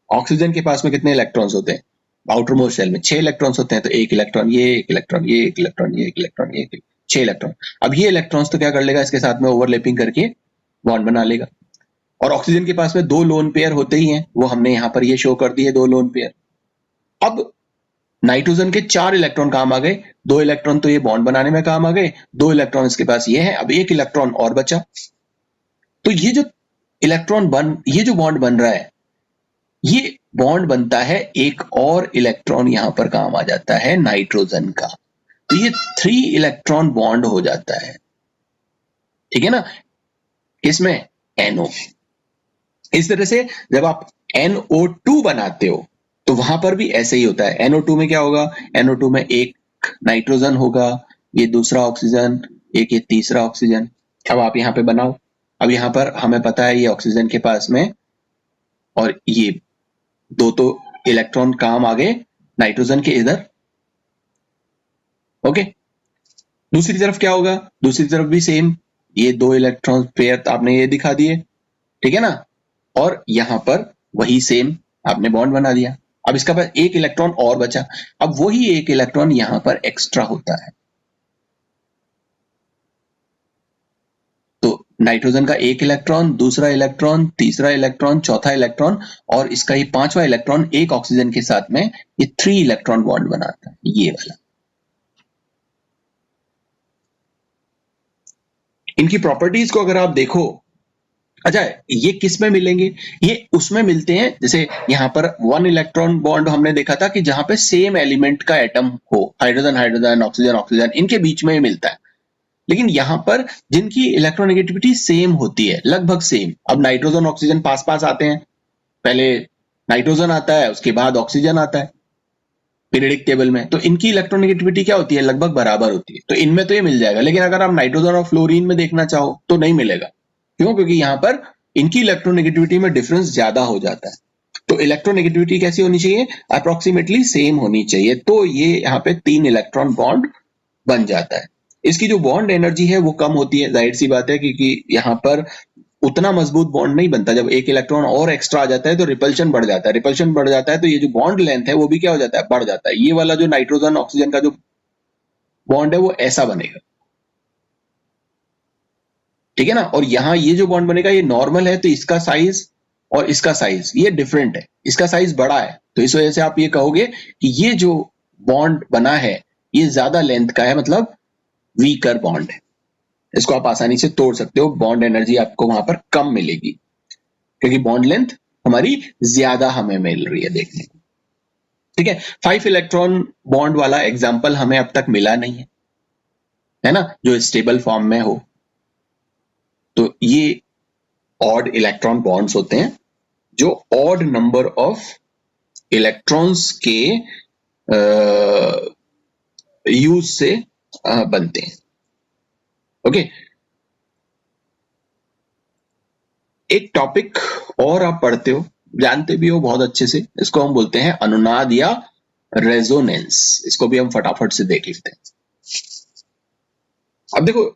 ऑक्सीजन के पास में कितने इलेक्ट्रॉन्स होते हैं, आउटर मोस्ट शेल में 6 इलेक्ट्रॉन्स होते हैं, तो एक इलेक्ट्रॉन ये, एक इलेक्ट्रॉन ये, एक इलेक्ट्रॉन ये, एक इलेक्ट्रॉन ये, 6 इलेक्ट्रॉन। अब ये इलेक्ट्रॉन्स तो क्या कर लेगा, इसके साथ में ओवरलैपिंग करके बॉन्ड बना लेगा। और ऑक्सीजन के पास में 2 लोन पेयर होते ही हैं, वो हमने यहाँ पर ये शो कर दिए 2 लोन पेयर। अब नाइट्रोजन के 4 इलेक्ट्रॉन काम आ गए, 2 इलेक्ट्रॉन तो ये बॉन्ड बनाने में काम आ गए, 2 इलेक्ट्रॉन इसके पास ये है, अब एक इलेक्ट्रॉन और बचा। तो ये जो बॉन्ड बन रहा है, ये बॉन्ड बनता है, एक और इलेक्ट्रॉन यहां पर काम आ जाता है नाइट्रोजन का, तो ये 3 इलेक्ट्रॉन बॉन्ड हो जाता है, ठीक है ना, इसमें NO। इस तरह से जब आप NO2 बनाते हो तो वहां पर भी ऐसे ही होता है। NO2 में क्या होगा, NO2 में एक नाइट्रोजन होगा, ये दूसरा ऑक्सीजन, एक ये तीसरा ऑक्सीजन। अब आप यहाँ पे बनाओ, अब यहाँ पर हमें पता है ये ऑक्सीजन के पास में, और ये 2 तो इलेक्ट्रॉन काम आ गए नाइट्रोजन के इधर, ओके। दूसरी तरफ क्या होगा, दूसरी तरफ भी सेम, ये 2 इलेक्ट्रॉन पेयर आपने ये दिखा दिए, ठीक है ना, और यहां पर वही सेम आपने बॉन्ड बना दिया। अब इसका पास एक इलेक्ट्रॉन और बचा, अब वही एक इलेक्ट्रॉन यहां पर एक्स्ट्रा होता है, तो नाइट्रोजन का एक इलेक्ट्रॉन, दूसरा इलेक्ट्रॉन, तीसरा इलेक्ट्रॉन, चौथा इलेक्ट्रॉन, और इसका ही 5वां इलेक्ट्रॉन एक ऑक्सीजन के साथ में, ये 3 इलेक्ट्रॉन बॉन्ड बनाता है, ये वाला। इनकी प्रॉपर्टीज को अगर आप देखो, अच्छा ये किस में मिलेंगे, ये उसमें मिलते हैं, जैसे यहाँ पर 1 इलेक्ट्रॉन बॉन्ड हमने देखा था कि जहां पे सेम एलिमेंट का एटम हो, हाइड्रोजन हाइड्रोजन, ऑक्सीजन ऑक्सीजन, इनके बीच में मिलता है। लेकिन यहाँ पर जिनकी इलेक्ट्रोनेगेटिविटी सेम होती है, लगभग सेम, अब नाइट्रोजन ऑक्सीजन पास पास आते हैं, पहले नाइट्रोजन आता है, उसके बाद ऑक्सीजन आता है पीरियडिक टेबल में, तो इनकी इलेक्ट्रोनेगेटिविटी क्या होती है, लगभग बराबर होती है, तो इनमें तो ये मिल जाएगा। लेकिन अगर आप नाइट्रोजन और फ्लोरीन में देखना चाहो तो नहीं मिलेगा, क्यों, क्योंकि यहाँ पर इनकी इलेक्ट्रोनेगेटिविटी में डिफरेंस ज्यादा हो जाता है। तो इलेक्ट्रोनेगेटिविटी कैसी होनी चाहिए, अप्रोक्सीमेटली सेम होनी चाहिए, तो ये यहाँ पे 3 इलेक्ट्रॉन बॉन्ड बन जाता है। इसकी जो बॉन्ड एनर्जी है वो कम होती है, जाहिर सी बात है, क्योंकि यहाँ पर उतना मजबूत बॉन्ड नहीं बनता। जब एक इलेक्ट्रॉन और एक्स्ट्रा आ जाता है तो रिपल्शन बढ़ जाता है, रिपल्शन बढ़ जाता है तो ये जो बॉन्ड लेंथ है वो भी क्या हो जाता है, बढ़ जाता है। ये वाला जो नाइट्रोजन ऑक्सीजन का जो बॉन्ड है वो ऐसा बनेगा, ठीक है ना। और यहाँ ये जो बॉन्ड बनेगा ये नॉर्मल है, तो इसका साइज और इसका साइज ये डिफरेंट है, इसका साइज बड़ा है, तो इस वजह से आप ये कहोगे कि ये जो बॉन्ड बना है ये ज्यादा लेंथ का है, मतलब वीकर बॉन्ड है। इसको आप आसानी से तोड़ सकते हो, बॉन्ड एनर्जी आपको वहां पर कम मिलेगी, क्योंकि बॉन्ड लेंथ हमारी ज्यादा हमें मिल रही है देखने को, ठीक है। 5 इलेक्ट्रॉन बॉन्ड वाला एग्जाम्पल हमें अब तक मिला नहीं है ना, जो स्टेबल फॉर्म में हो। तो ये ऑड इलेक्ट्रॉन बॉन्ड्स होते हैं जो ऑड नंबर ऑफ इलेक्ट्रॉन्स के यूज से बनते हैं, ओके। एक टॉपिक और आप पढ़ते हो, जानते भी हो बहुत अच्छे से, इसको हम बोलते हैं अनुनाद या रेजोनेंस। इसको भी हम फटाफट से देख लेते हैं। अब देखो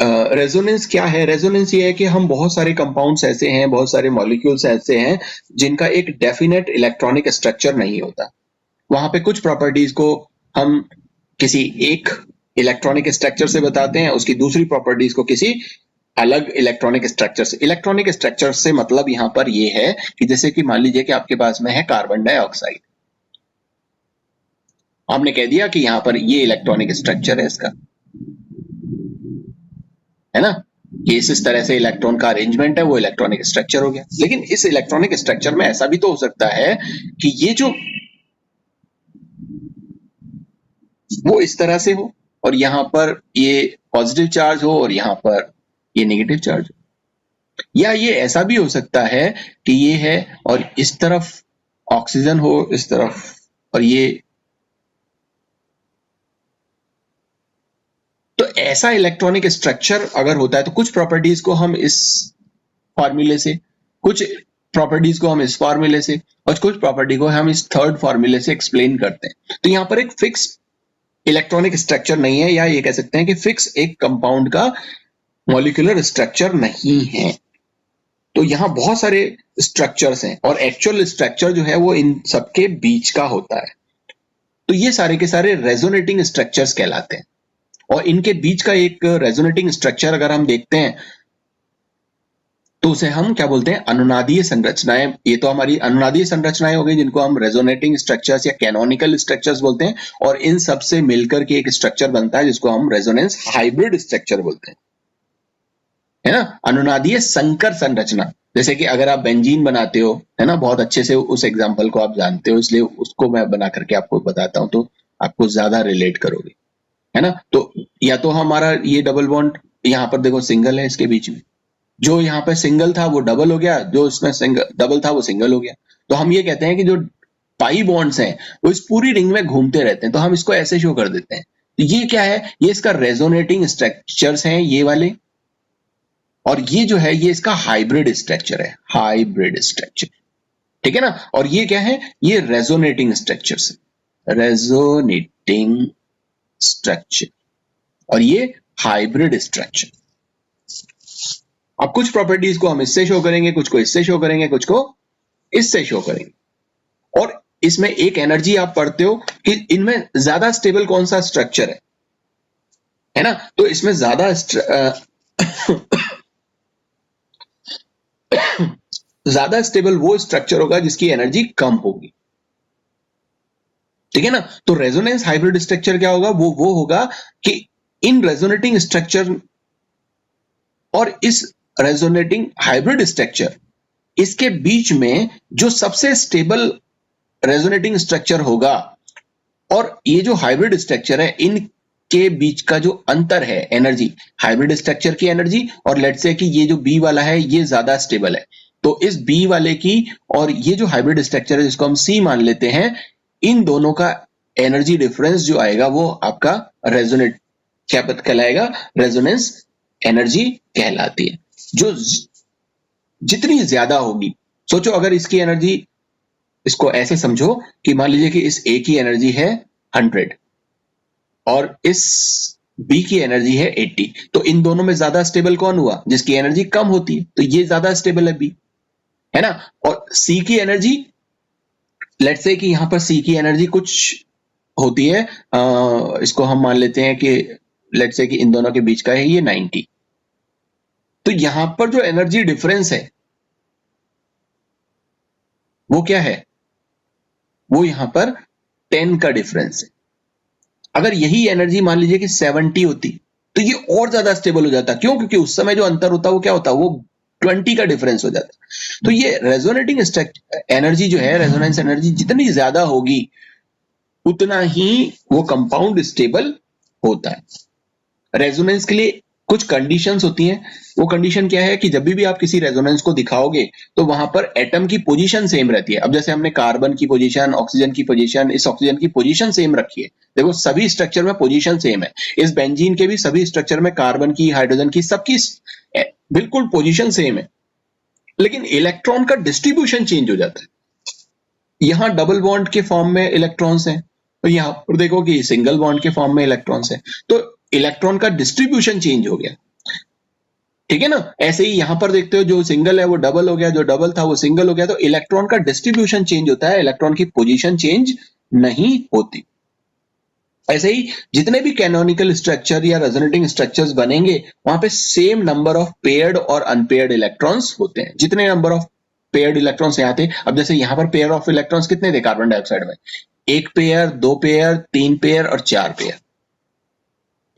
रेजोनेंस क्या है, रेजोनेंस ये है कि हम बहुत सारे कंपाउंड्स ऐसे हैं, बहुत सारे मॉलिक्यूल्स ऐसे हैं जिनका एक डेफिनेट इलेक्ट्रॉनिक स्ट्रक्चर नहीं होता। वहां पे कुछ प्रॉपर्टीज को हम किसी एक इलेक्ट्रॉनिक स्ट्रक्चर से बताते हैं, उसकी दूसरी प्रॉपर्टीज को किसी अलग इलेक्ट्रॉनिक स्ट्रक्चर से। इलेक्ट्रॉनिक स्ट्रक्चर से मतलब यहां पर ये है कि जैसे कि मान लीजिए कि आपके पास में है कार्बन डाइऑक्साइड, आपने कह दिया कि यहां पर ये इलेक्ट्रॉनिक स्ट्रक्चर है इसका, है ना, कि इस तरह से इलेक्ट्रॉन का अरेंजमेंट है, वो इलेक्ट्रॉनिक स्ट्रक्चर हो गया। लेकिन इस इलेक्ट्रॉनिक स्ट्रक्चर में ऐसा भी तो हो सकता है कि ये जो वो इस तरह से हो और यहां पर ये पॉजिटिव चार्ज हो और यहां पर ये नेगेटिव चार्ज हो, या ये ऐसा भी हो सकता है कि ये है और इस तरफ ऑक्सीजन हो इस तरफ और ये, तो ऐसा इलेक्ट्रॉनिक स्ट्रक्चर अगर होता है तो कुछ प्रॉपर्टीज को हम इस फॉर्मूले से, कुछ प्रॉपर्टीज को हम इस फॉर्मूले से और कुछ प्रॉपर्टी को हम इस थर्ड फॉर्मूले से एक्सप्लेन करते हैं। तो यहां पर एक फिक्स इलेक्ट्रॉनिक स्ट्रक्चर नहीं है, या ये कह सकते हैं कि फिक्स एक कंपाउंड का मॉलिक्यूलर स्ट्रक्चर नहीं है। तो यहां बहुत सारे स्ट्रक्चर्स हैं और एक्चुअल स्ट्रक्चर जो है वो इन सबके बीच का होता है। तो ये सारे के सारे रेजोनेटिंग स्ट्रक्चर्स कहलाते हैं। और इनके बीच का एक रेजोनेटिंग स्ट्रक्चर अगर हम देखते हैं तो उसे हम क्या बोलते हैं, अनुनादीय संरचनाएं। ये तो हमारी अनुनादीय संरचनाएं हो गई जिनको हम रेजोनेटिंग स्ट्रक्चर्स या कैनोनिकल स्ट्रक्चर्स बोलते हैं, और इन सब से मिलकर के एक स्ट्रक्चर बनता है जिसको हम रेजोनेंस हाइब्रिड स्ट्रक्चर बोलते हैं, है ना। अनुनादीय संकर संरचना, जैसे कि अगर आप बेंजीन बनाते हो, है ना, बहुत अच्छे से उस एग्जाम्पल को आप जानते हो, इसलिए उसको मैं बना करके आपको बताता हूं तो आपको ज्यादा रिलेट करोगे, है ना। तो या तो हमारा ये डबल बॉन्ड यहाँ पर देखो सिंगल है, इसके बीच में जो यहाँ पे सिंगल था वो डबल हो गया, जो इसमें सिंगल डबल था वो सिंगल हो गया। तो हम ये कहते हैं कि जो पाई बॉन्ड्स हैं वो इस पूरी रिंग में घूमते रहते हैं, तो हम इसको ऐसे शो कर देते हैं। तो ये क्या है, ये इसका रेजोनेटिंग स्ट्रक्चर्स हैं ये वाले, और ये जो है ये इसका हाइब्रिड स्ट्रक्चर है, हाइब्रिड स्ट्रक्चर, ठीक है ना। और ये क्या है, ये रेजोनेटिंग स्ट्रक्चर्स, रेजोनेटिंग स्ट्रक्चर, और ये हाइब्रिड स्ट्रक्चर। अब कुछ प्रॉपर्टीज को हम इससे शो करेंगे, कुछ को इससे शो करेंगे, कुछ को इससे शो करेंगे। और इसमें एक एनर्जी आप पढ़ते हो कि इनमें ज्यादा स्टेबल कौन सा स्ट्रक्चर है ना। तो इसमें ज्यादा स्टेबल वो स्ट्रक्चर होगा जिसकी एनर्जी कम होगी, ठीक है ना। तो रेजोनेंस हाइब्रिड स्ट्रक्चर क्या होगा, वो होगा कि इन रेजोनेटिंग स्ट्रक्चर और इस रेजोनेटिंग हाइब्रिड स्ट्रक्चर, इसके बीच में जो सबसे स्टेबल रेजोनेटिंग स्ट्रक्चर होगा, और ये जो हाइब्रिड स्ट्रक्चर है इनके बीच का जो अंतर है एनर्जी, हाइब्रिड स्ट्रक्चर की एनर्जी, और लेट्स से कि ये जो बी वाला है ये ज्यादा स्टेबल है, तो इस बी वाले की और ये जो हाइब्रिड स्ट्रक्चर है जिसको हम सी मान लेते हैं, इन दोनों का एनर्जी डिफरेंस जो आएगा वो आपका रेजोनेट क्या कहलाएगा, रेजोनेंस एनर्जी कहलाती है। जो जितनी ज्यादा होगी, सोचो अगर इसकी एनर्जी, इसको ऐसे समझो कि मान लीजिए कि इस ए की एनर्जी है 100 और इस बी की एनर्जी है 80, तो इन दोनों में ज्यादा स्टेबल कौन हुआ, जिसकी एनर्जी कम होती है, तो ये ज्यादा स्टेबल है बी, है ना। और सी की एनर्जी, लेट्स से कि यहां पर सी की एनर्जी कुछ होती है, इसको हम मान लेते हैं कि लेट्स से कि इन दोनों के बीच का है ये 90, तो यहां पर जो एनर्जी डिफरेंस है वो क्या है, वो यहां पर 10 का डिफरेंस है। अगर यही एनर्जी मान लीजिए कि 70 होती तो ये और ज्यादा स्टेबल हो जाता, क्यों, क्योंकि उस समय जो अंतर होता वो क्या होता, वो 20 का डिफरेंस हो जाता। तो ये रेजोनेटिंग एनर्जी जो है, रेजोनेंस एनर्जी जितनी ज्यादा होगी उतना ही वो कंपाउंड स्टेबल होता है। रेजोनेंस के लिए कुछ कंडीशंस होती हैं, वो कंडीशन क्या है कि जब भी आप किसी रेजोनेंस को दिखाओगे तो वहां पर एटम की पोजीशन सेम रहती है। अब जैसे हमने कार्बन की पोजीशन, ऑक्सीजन की पोजीशन, इस ऑक्सीजन की पोजीशन सेम रखी है, देखो सभी स्ट्रक्चर में पोजीशन सेम है, इस बेंजीन के भी सभी स्ट्रक्चर में कार्बन की, हाइड्रोजन की, सबकी बिल्कुल पोजीशन सेम है, लेकिन इलेक्ट्रॉन का डिस्ट्रीब्यूशन चेंज हो जाता है। यहां डबल बॉन्ड के फॉर्म में इलेक्ट्रॉन्स हैं, तो यहां पर देखो कि सिंगल बॉन्ड के फॉर्म में इलेक्ट्रॉन्स हैं, तो इलेक्ट्रॉन का डिस्ट्रीब्यूशन चेंज हो गया, ठीक है ना। ऐसे ही यहां पर देखते हो जो सिंगल है वो डबल हो गया, जो डबल था वो सिंगल हो गया, तो इलेक्ट्रॉन का डिस्ट्रीब्यूशन चेंज होता है, इलेक्ट्रॉन की पोजीशन चेंज नहीं होती। ऐसे ही जितने भी कैनोनिकल स्ट्रक्चर या रेजोनेटिंग स्ट्रक्चर्स बनेंगे वहां पे सेम नंबर ऑफ पेयर्ड और अनपेयर्ड इलेक्ट्रॉन्स होते हैं। जितने नंबर ऑफ पेयर्ड इलेक्ट्रॉन्स यहाँ थे, अब जैसे यहाँ पर पेयर ऑफ इलेक्ट्रॉन्स कितने थे कार्बन डाइऑक्साइड में, 1 पेयर, 2 पेयर, 3 पेयर और 4 पेयर।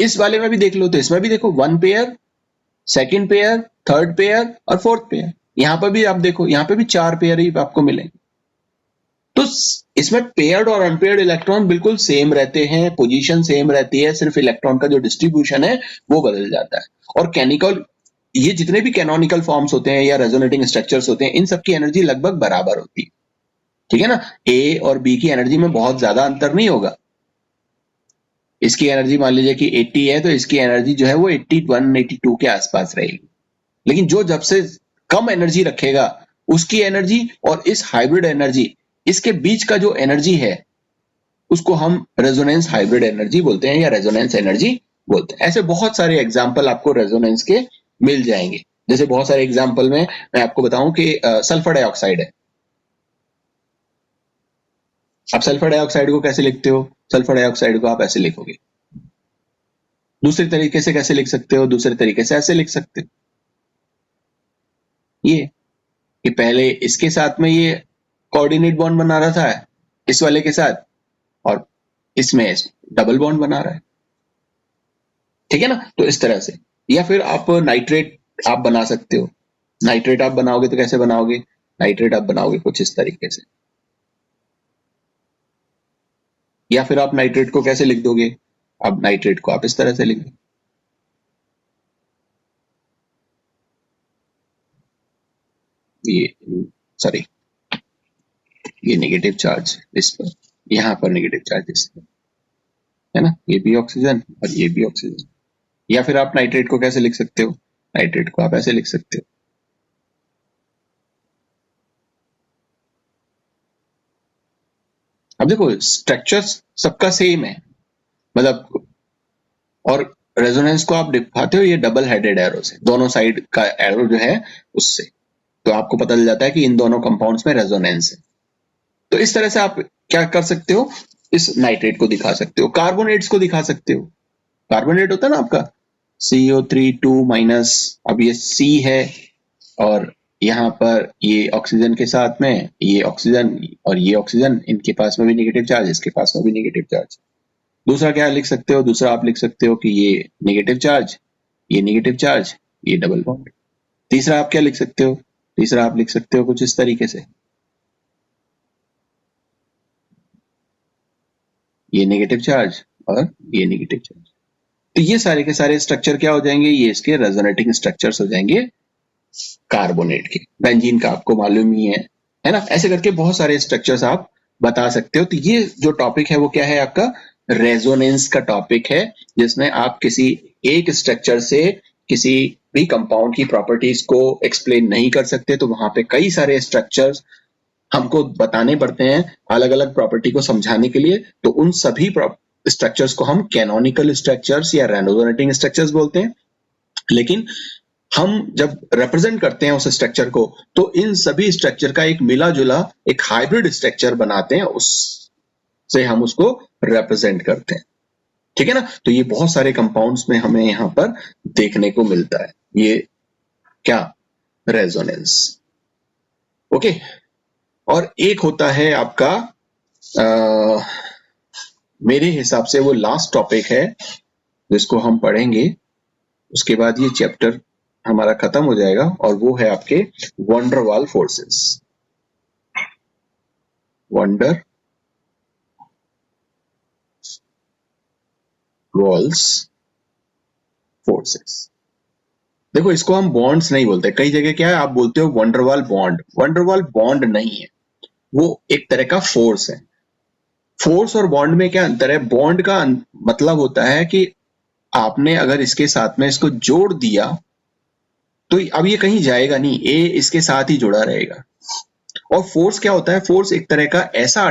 इस वाले में भी देख लो तो इसमें भी देखो 1 pair, second pair, third pair और फोर्थ पेयर। यहां पर भी आप देखो, यहां पे भी 4 पेयर ही आपको मिलेंगे। तो इसमें पेयर्ड और अनपेयर्ड इलेक्ट्रॉन बिल्कुल सेम रहते हैं, पोजीशन सेम रहती है, सिर्फ इलेक्ट्रॉन का जो डिस्ट्रीब्यूशन है वो बदल जाता है। और कैनिकल, ये जितने भी कैनोनिकल फॉर्म्स होते हैं या रेजोनेटिंग स्ट्रक्चर्स होते हैं, इन सबकी एनर्जी लगभग बराबर होती है, ठीक है ना। ए और बी की एनर्जी में बहुत ज्यादा अंतर नहीं होगा। इसकी एनर्जी मान लीजिए कि 80 है तो इसकी एनर्जी जो है वो 81, 82 के आसपास रहेगी। लेकिन जो जब से कम एनर्जी रखेगा उसकी एनर्जी और इस हाइब्रिड एनर्जी, इसके बीच का जो एनर्जी है उसको हम रेजोनेंस हाइब्रिड एनर्जी बोलते हैं या रेजोनेंस एनर्जी बोलते हैं। ऐसे बहुत सारे एग्जाम्पल आपको रेजोनेंस के मिल जाएंगे। जैसे बहुत सारे एग्जाम्पल में मैं आपको बताऊं कि सल्फर डाइऑक्साइड है। आप सल्फर डाइऑक्साइड को कैसे लिखते हो? सल्फर डाइऑक्साइड को आप ऐसे लिखोगे। दूसरे तरीके से कैसे लिख सकते हो? दूसरे तरीके से ऐसे लिख सकते हो, ये कि पहले इसके साथ में ये कोऑर्डिनेट बॉन्ड बना रहा था इस वाले के साथ, और इसमें डबल बॉन्ड बना रहा है, ठीक है ना। तो इस तरह से, या फिर आप नाइट्रेट आप बना सकते हो। नाइट्रेट आप बनाओगे तो कैसे बनाओगे? नाइट्रेट आप बनाओगे कुछ इस तरीके से, या फिर आप नाइट्रेट को कैसे लिख दोगे? अब नाइट्रेट को आप इस तरह से लिख दो, ये सॉरी, ये नेगेटिव चार्ज इस पर, यहां पर नेगेटिव चार्ज इस पर, है ना। ये भी ऑक्सीजन और ये भी ऑक्सीजन। या फिर आप नाइट्रेट को कैसे लिख सकते हो? नाइट्रेट को आप ऐसे लिख सकते हो। अब देखो स्ट्रक्चर सबका सेम है, मतलब, और रेजोनेंस को आप दिखाते हो ये डबल हेडेड एरो से, दोनों साइड का एरो जो है उससे, तो आपको पता चल जाता है कि इन दोनों कंपाउंड्स में रेजोनेंस है। तो इस तरह से आप क्या कर सकते हो? इस नाइट्रेट को दिखा सकते हो, कार्बोनेट्स को दिखा सकते हो। कार्बोनेट होता है ना आपका CO3 2-, अब ये C है और यहाँ पर ये ऑक्सीजन के साथ में ये ऑक्सीजन और ये ऑक्सीजन, इनके पास में भी नेगेटिव चार्ज, इसके पास में भी नेगेटिव चार्ज। दूसरा क्या लिख सकते हो? दूसरा आप लिख सकते हो कि ये नेगेटिव चार्ज, ये नेगेटिव चार्ज, ये डबल बॉन्ड। तीसरा आप क्या लिख सकते हो? तीसरा आप लिख सकते हो कुछ इस तरीके से, ये नेगेटिव चार्ज और ये नेगेटिव चार्ज। तो ये सारे के सारे स्ट्रक्चर क्या हो जाएंगे? ये इसके रेजोनेटिंग स्ट्रक्चर्स हो जाएंगे कार्बोनेट के। बेंजीन का आपको मालूम ही है ना। ऐसे करके बहुत सारे स्ट्रक्चर्स आप बता सकते हो। तो ये जो टॉपिक है वो क्या है आपका? रेजोनेंस का टॉपिक है, जिसमें आप किसी एक स्ट्रक्चर से किसी भी कंपाउंड की प्रॉपर्टीज को एक्सप्लेन नहीं कर सकते, तो वहां पे कई सारे स्ट्रक्चर्स हमको बताने पड़ते हैं अलग अलग प्रॉपर्टी को समझाने के लिए। तो उन सभी स्ट्रक्चर्स को हम कैनोनिकल स्ट्रक्चर्स या रेजोनेटिंग स्ट्रक्चर्स बोलते हैं। लेकिन हम जब रिप्रेजेंट करते हैं उस स्ट्रक्चर को, तो इन सभी स्ट्रक्चर का एक मिला जुला एक हाइब्रिड स्ट्रक्चर बनाते हैं, उससे हम उसको रिप्रेजेंट करते हैं, ठीक है ना। तो ये बहुत सारे कंपाउंड्स में हमें यहाँ पर देखने को मिलता है, ये क्या? रेजोनेंस। ओके। और एक होता है आपका मेरे हिसाब से वो लास्ट टॉपिक है जिसको हम पढ़ेंगे, उसके बाद ये चैप्टर हमारा खत्म हो जाएगा, और वो है आपके वंडर वाल फोर्सेस। Wonder walls forces. देखो इसको हम बॉन्ड्स नहीं बोलते, कई जगह क्या है आप बोलते हो वंडरवाल बॉन्ड। वंडरवाल बॉन्ड नहीं है, वो एक तरह का फोर्स है। फोर्स और बॉन्ड में क्या अंतर है? बॉन्ड का मतलब होता है कि आपने अगर इसके साथ में इसको जोड़ दिया तो अब ये कहीं जाएगा नहीं, ए इसके साथ ही जुड़ा रहेगा। और फोर्स क्या होता है? फोर्स एक तरह का ऐसा